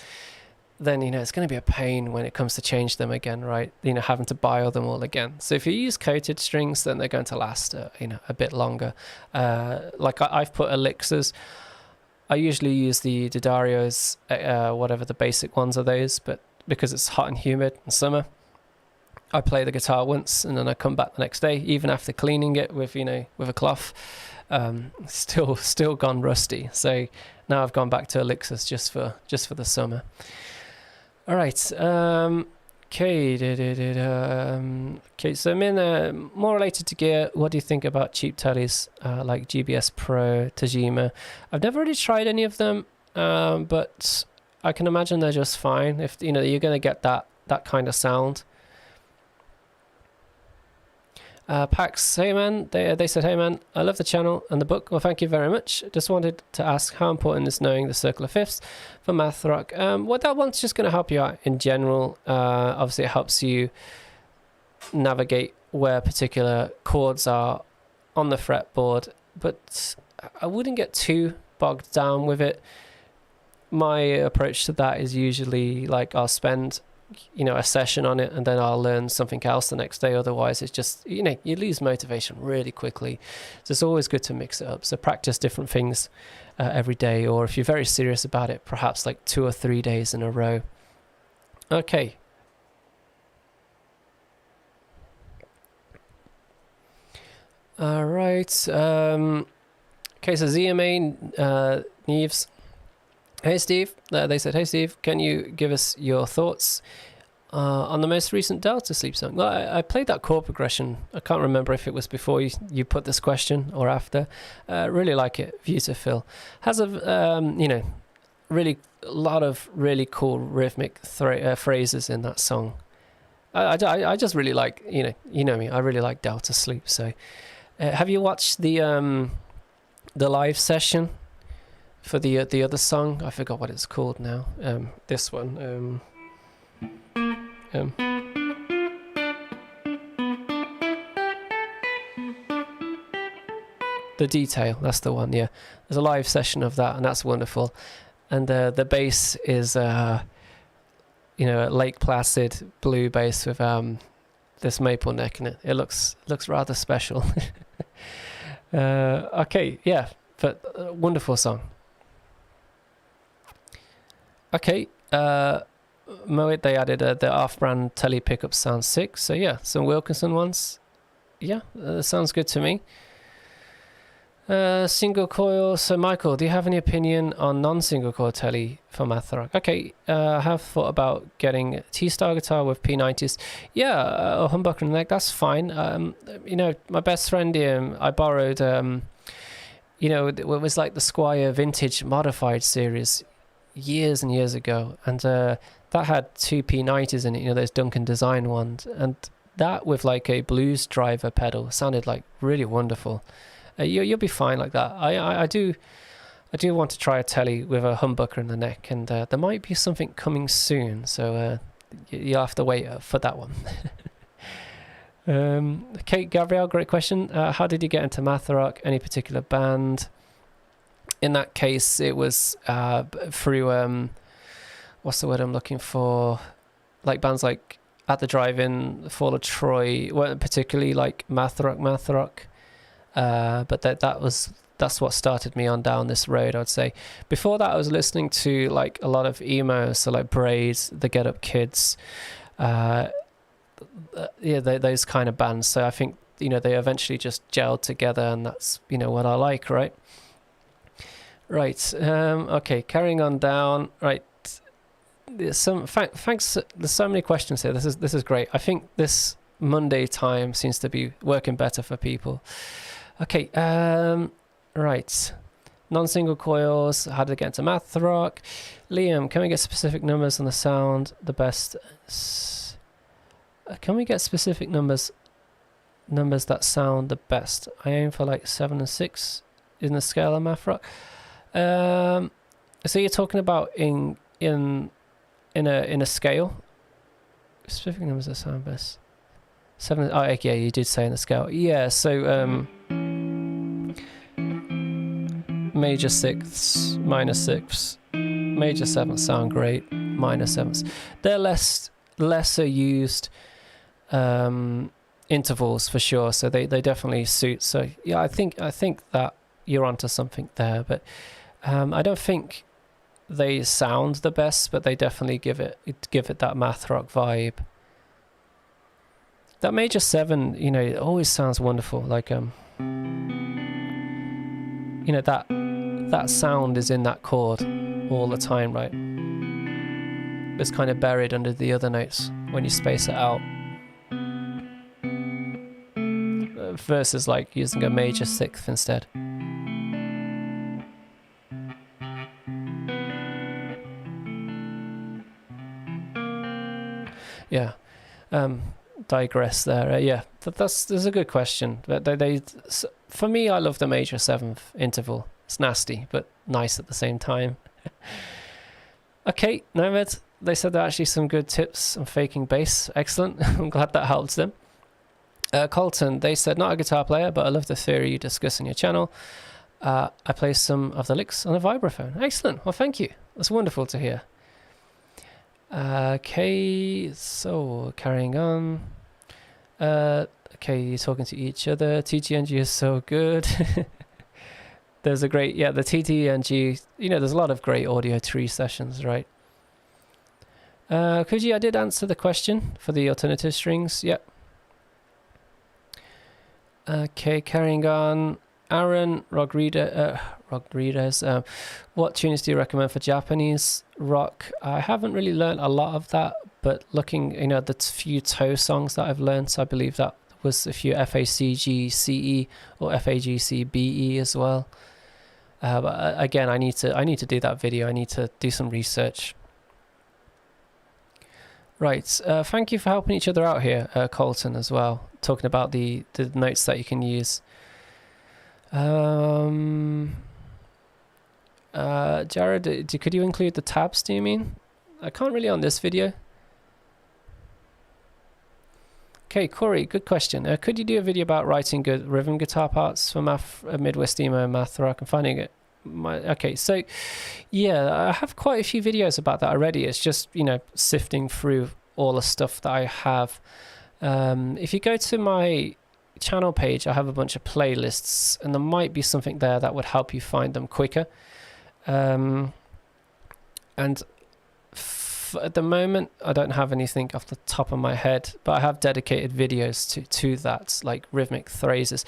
then it's going to be a pain when it comes to change them again, right? Having to buy them all again. So if you use coated strings, then they're going to last a bit longer. Like I've put elixirs. I usually use the D'Addario's, whatever the basic ones are those, but because it's hot and humid in summer, I play the guitar once and then I come back the next day, even after cleaning it with a cloth, still gone rusty. So now I've gone back to elixirs just for the summer. All right. Okay. Okay. So, more related to gear, what do you think about cheap teles like GBS Pro, Tajima? I've never really tried any of them, but I can imagine they're just fine. If you're going to get that kind of sound, Pax, hey man, they said, hey man, I love the channel and the book. Well, thank you very much. Just wanted to ask how important is knowing the circle of fifths for math rock. Well, that one's just going to help you out in general. Obviously, it helps you navigate where particular chords are on the fretboard, but I wouldn't get too bogged down with it. My approach to that is usually like I'll spend a session on it and then I'll learn something else the next day. Otherwise it's just you lose motivation really quickly. So it's always good to mix it up. So practice different things every day, or if you're very serious about it, perhaps like 2 or 3 days in a row. Okay, all right. Okay, so ZMA Neves, hey Steve, they said, hey Steve, can you give us your thoughts on the most recent Delta Sleep song? Well, I played that chord progression. I can't remember if it was before you put this question or after. Really like it. View to Fill has a really a lot of really cool rhythmic phrases in that song. I just really like you know me. I really like Delta Sleep. So have you watched the live session for the other song? I forgot what it's called now. This one. The Detail, that's the one. Yeah, there's a live session of that, and that's wonderful. And the bass is a Lake Placid blue bass with this maple neck in it. It looks rather special. Okay, yeah, but wonderful song. Okay, Moet, they added the off-brand tele pickup sound 6. So yeah, some Wilkinson ones. Yeah, sounds good to me. Single coil. So Michael, do you have any opinion on non-single coil tele for math rock? Okay, I have thought about getting a T-Star guitar with P90s. Yeah, a humbucker in the neck, that's fine. My best friend, I borrowed, it was like the Squier Vintage Modified series years and years ago, and that had 2 P90s in it, those Duncan design ones, and that with like a blues driver pedal sounded like really wonderful. You'll be fine like that. I do want to try a telly with a humbucker in the neck, and there might be something coming soon, so you'll have to wait for that one. Kate Gabrielle, great question. How did you get into math rock? Any particular band? In that case, it was through what's the word I'm looking for? Like bands like At the Drive-In, Fall of Troy weren't particularly like math rock. But that's what started me on down this road, I'd say. Before that, I was listening to like a lot of emo, so like Braids, the Get Up Kids, those kind of bands. So I think they eventually just gelled together, and that's what I like, right? Right. Okay. Carrying on down. Right. Thanks. There's so many questions here. This is great. I think this Monday time seems to be working better for people. Okay. Right. Non-single coils. How to get into math rock? Liam, can we get specific numbers on the sound the best? Can we get specific numbers that sound the best? I aim for like 7 and 6 in the scale of math rock. So you're talking about in a scale. Specific numbers that sound best. 7. Oh, yeah, you did say in the scale. Yeah, so major 6ths, minor 6ths, major 7ths sound great. Minor 7ths, they're lesser used intervals for sure. So they definitely suit. So yeah, I think that you're onto something there, but I don't think they sound the best, but they definitely give it that math rock vibe. That major 7, it always sounds wonderful. Like that sound is in that chord all the time, right? It's kind of buried under the other notes when you space it out. Versus like using a major 6th instead. Yeah. digress there. Yeah, that's a good question. For me, I love the major seventh interval. It's nasty, but nice at the same time. Okay, Nomad, they said there are actually some good tips on faking bass. Excellent. I'm glad that helps them. Colton, they said, not a guitar player, but I love the theory you discuss in your channel. I play some of the licks on a vibraphone. Excellent. Well, thank you. That's wonderful to hear. Okay, so carrying on. Okay, you're talking to each other. TTNG is so good. There's a great, the TTNG, there's a lot of great audio tree sessions, right? Kuji, I did answer the question for the alternative strings. Yep. Okay, carrying on. Aaron Rodriguez, what tunes do you recommend for Japanese rock? I haven't really learned a lot of that, but looking, the few toe songs that I've learned, I believe that was a few FACGCE or FAGCBE as well. But again, I need to do that video. I need to do some research. Right, thank you for helping each other out here, Colton, as well, talking about the notes that you can use. Jared, could you include the tabs, do you mean? I can't really on this video. Okay, Corey, good question. Could you do a video about writing good rhythm guitar parts for Midwest Emo and math rock? I'm finding it. Okay, so yeah, I have quite a few videos about that already. It's just, sifting through all the stuff that I have. If you go to my channel page, I have a bunch of playlists, and there might be something there that would help you find them quicker. And at the moment, I don't have anything off the top of my head, but I have dedicated videos to that, like rhythmic phrases.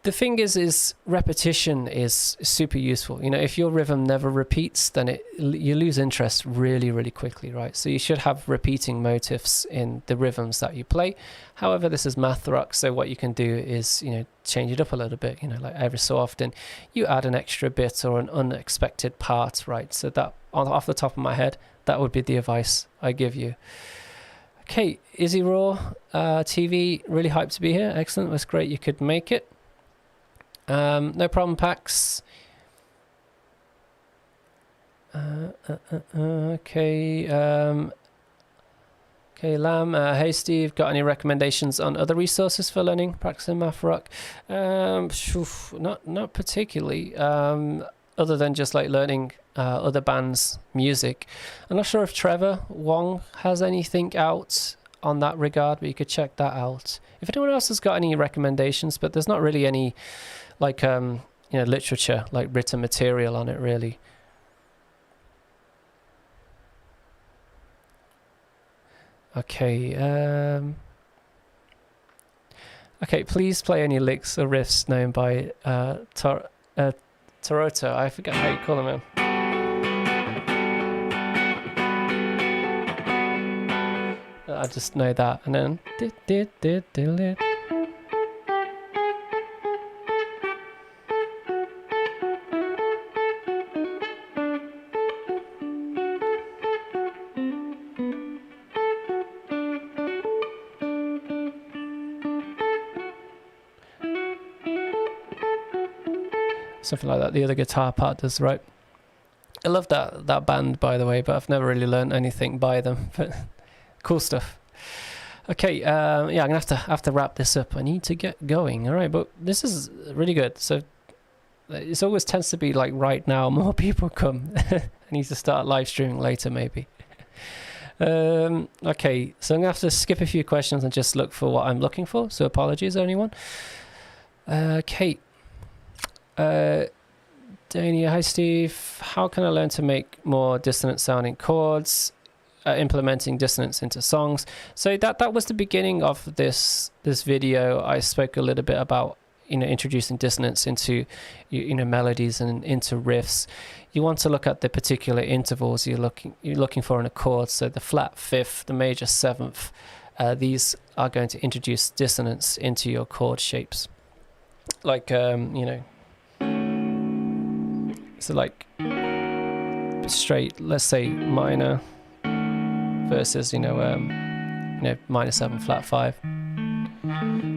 The thing is repetition is super useful. If your rhythm never repeats, then you lose interest really, really quickly, right? So you should have repeating motifs in the rhythms that you play. However, this is math rock, so what you can do is, change it up a little bit. Like every so often, you add an extra bit or an unexpected part, right? So that, off the top of my head, that would be the advice I give you. Okay, Izzy Raw TV, really hyped to be here. Excellent, that's great you could make it. No problem, Pax. Okay. Okay, Lamb. Hey, Steve. Got any recommendations on other resources for learning, practicing math rock? Not particularly. Other than just like learning other bands' music. I'm not sure if Trevor Wong has anything out on that regard, but you could check that out. If anyone else has got any recommendations, but there's not really any like literature, like written material on it really. Okay, okay, please play any licks or riffs known by Toronto. I forget how you call him. I just know that, and then something like that. The other guitar part does, right? I love that band, by the way, but I've never really learned anything by them. But cool stuff. Okay, yeah, I'm gonna have to wrap this up. I need to get going. All right, but this is really good. So it always tends to be like right now, more people come. I need to start live streaming later, maybe. Okay, so I'm gonna have to skip a few questions and just look for what I'm looking for. So apologies, anyone. Kate. Dania, hi Steve. How can I learn to make more dissonant sounding chords? Implementing dissonance into songs. So that was the beginning of this video. I spoke a little bit about introducing dissonance into melodies and into riffs. You want to look at the particular intervals you're looking for in a chord. So the flat fifth, the major seventh, these are going to introduce dissonance into your chord shapes. Like so like straight, let's say minor versus you know, minor 7, flat 5.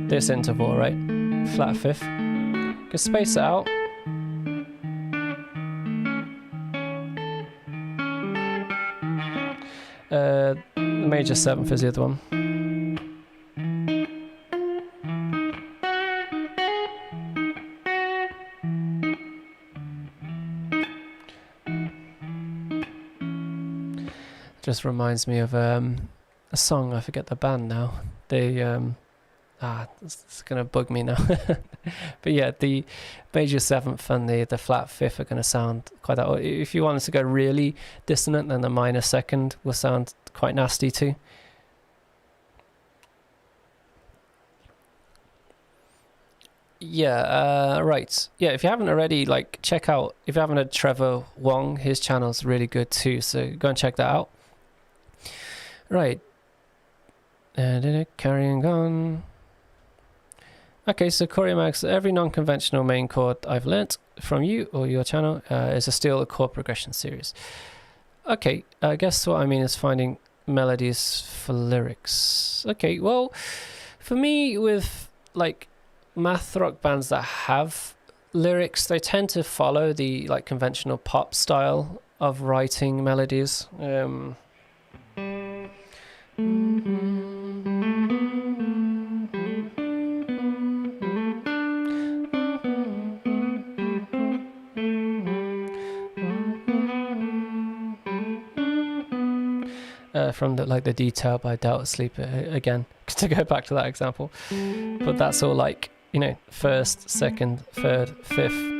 This interval, right? Flat 5th. You can space it out. Major 7th is the other one. Just reminds me of a song. I forget the band now. They it's gonna bug me now. But yeah, the major 7th and the flat 5th are gonna sound quite that. If you wanted to go really dissonant, then the minor 2nd will sound quite nasty too. Yeah, right. Yeah, if you haven't already, like, check out, if you haven't heard Trevor Wong, his channel's really good too, so go and check that out. Right. Carrying on. Okay, so Corey Max, every non-conventional main chord I've learnt from you or your channel is still a chord progression series. Okay, I guess what I mean is finding melodies for lyrics. Okay, well, for me, with like math rock bands that have lyrics, they tend to follow the like conventional pop style of writing melodies. From the Detail by Delta Sleep again, to go back to that example, but that's all like, you know, 1st, 2nd, 3rd, 5th.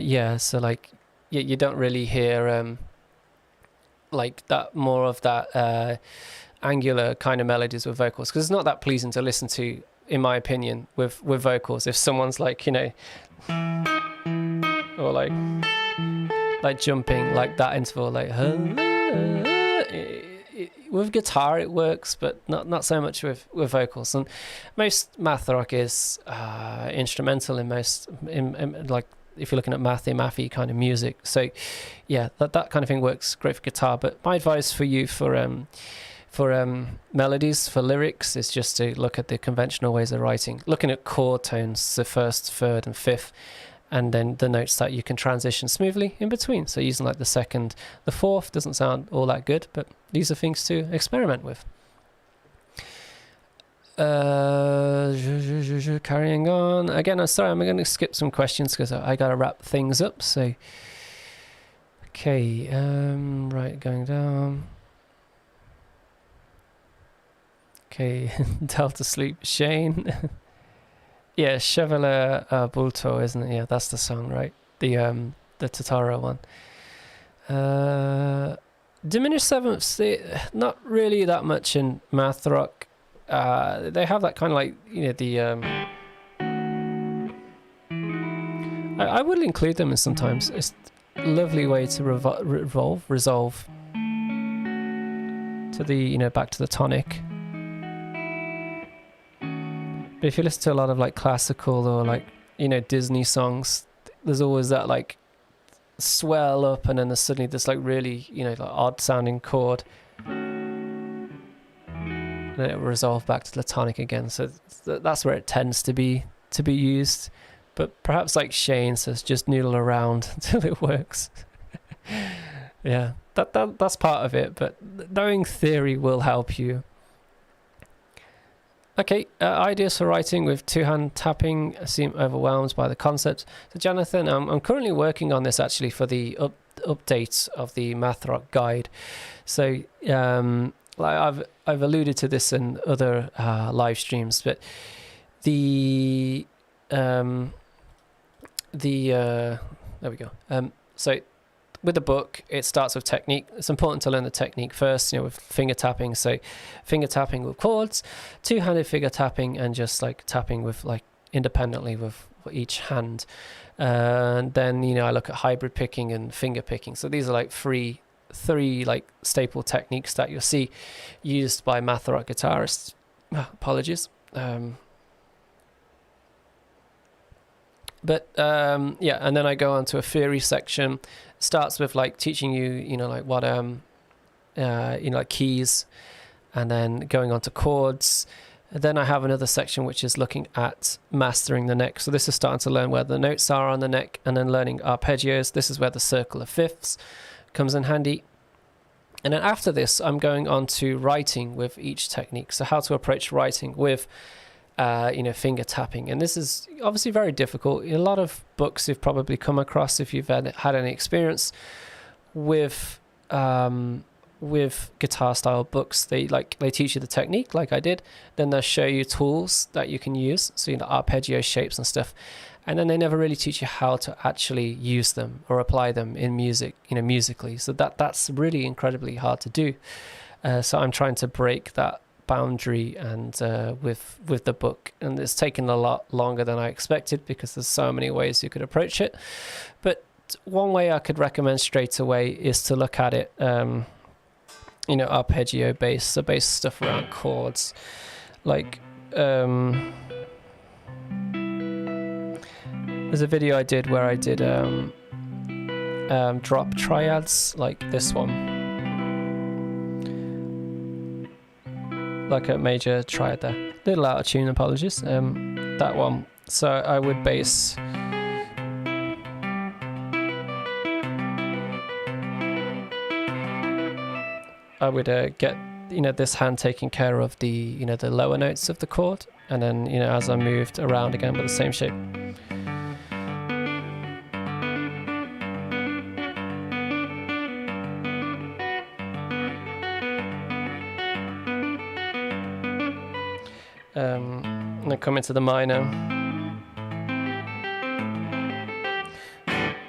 Yeah, so like you don't really hear like that, more of that angular kind of melodies with vocals, because it's not that pleasing to listen to, in my opinion, with vocals. If someone's like, you know, or like jumping like that interval, like with guitar it works, but not so much with vocals. And most math rock is instrumental in most, in like, if you're looking at mathy kind of music. So yeah, that kind of thing works great for guitar. But my advice for you for melodies, for lyrics, is just to look at the conventional ways of writing, looking at chord tones, the 1st, 3rd and 5th, and then the notes that you can transition smoothly in between. So using like the 2nd, the 4th doesn't sound all that good, but these are things to experiment with. Carrying on again. I'm sorry, I'm going to skip some questions because I got to wrap things up. So okay, right, going down. Okay, Delta Sleep, Shane. Yeah, Chevalier Bulto, isn't it? Yeah, that's the song, right? The Totaro one. Diminished Seventh, not really that much in math rock. They have that kind of like, you know, the I would include them in sometimes. It's a lovely way to resolve to the, you know, back to the tonic. But if you listen to a lot of like classical or like, you know, Disney songs, there's always that like swell up, and then there's suddenly this like really, you know, like odd sounding chord, and it will resolve back to the tonic again. So that's where it tends to be used. But perhaps like Shane says, just noodle around until it works. Yeah, that's part of it, but knowing theory will help you. Okay, ideas for writing with two-hand tapping. I seem overwhelmed by the concept. So Jonathan, I'm currently working on this actually for the update of the Math Rock guide. So like I've alluded to this in other live streams, but there we go. So with the book, it starts with technique. It's important to learn the technique first, you know, with finger tapping. So finger tapping with chords, two-handed finger tapping, and just like tapping with like independently with each hand. And then, you know, I look at hybrid picking and finger picking. So these are like three like staple techniques that you'll see used by math rock guitarists. Apologies. But yeah, and then I go on to a theory section. Starts with like teaching you, like what like keys, and then going on to chords. And then I have another section which is looking at mastering the neck. So this is starting to learn where the notes are on the neck, and then learning arpeggios. This is where the circle of fifths comes in handy. And then after this, I'm going on to writing with each technique. So how to approach writing with finger tapping. And this is obviously very difficult. A lot of books you've probably come across, if you've had any experience with guitar style books, they teach you the technique like I did, then they'll show you tools that you can use, so arpeggio shapes and stuff, and then they never really teach you how to actually use them or apply them in music, musically. So that's really incredibly hard to do. So I'm trying to break that boundary and with the book, and it's taken a lot longer than I expected because there's so many ways you could approach it. But one way I could recommend straight away is to look at it arpeggio based, so based stuff around chords, like there's a video I did where I did drop triads, like this one, like a major triad there, little out of tune, apologies, that one. So I would bass get this hand taking care of the the lower notes of the chord, and then as I moved around again with the same shape. And then come into the minor.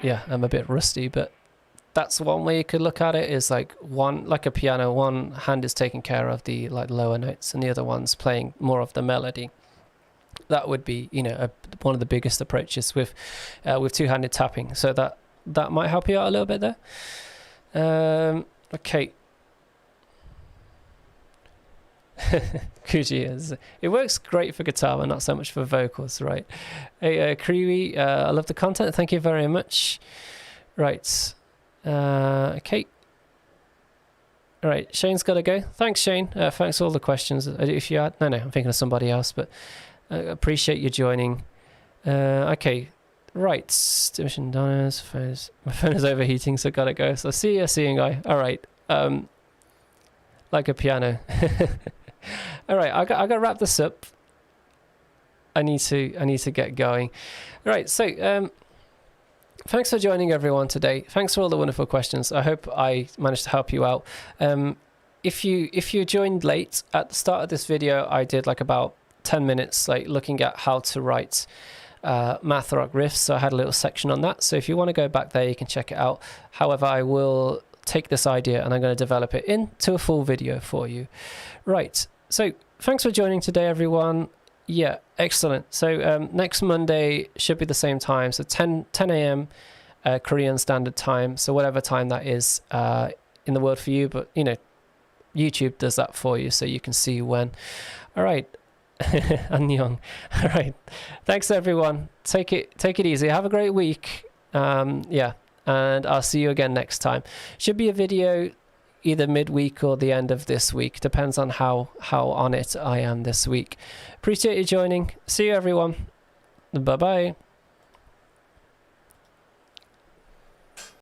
Yeah, I'm a bit rusty, but that's one way you could look at it, is like a piano, one hand is taking care of the lower notes and the other one's playing more of the melody. That would be one of the biggest approaches with two-handed tapping. So that might help you out a little bit there. Okay. Kuji is, it works great for guitar but not so much for vocals, right? Hey, Kriwi, I love the content, thank you very much. Right. Okay. All right, Shane's got to go. Thanks, Shane. Thanks for all the questions. If you had, no, I'm thinking of somebody else, but appreciate you joining. Okay, right. Division Donna's my phone is overheating, so gotta go. So see you, guy. All right. Like a piano. All right, I got to wrap this up. I need to get going. All right, so thanks for joining everyone today. Thanks for all the wonderful questions. I hope I managed to help you out. If you joined late, at the start of this video, I did like about 10 minutes looking at how to write math rock riffs. So I had a little section on that. So if you want to go back there, you can check it out. However, I will take this idea and I'm going to develop it into a full video for you. Right. So thanks for joining today, everyone. Yeah, excellent. So next Monday should be the same time. So 10 a.m. Korean Standard Time. So whatever time that is in the world for you. But, YouTube does that for you so you can see when. All right. Annyeong. All right. Thanks, everyone. Take it easy. Have a great week. Yeah. And I'll see you again next time. Should be a video either midweek or the end of this week. Depends on how on it I am this week. Appreciate you joining. See you, everyone. Bye-bye.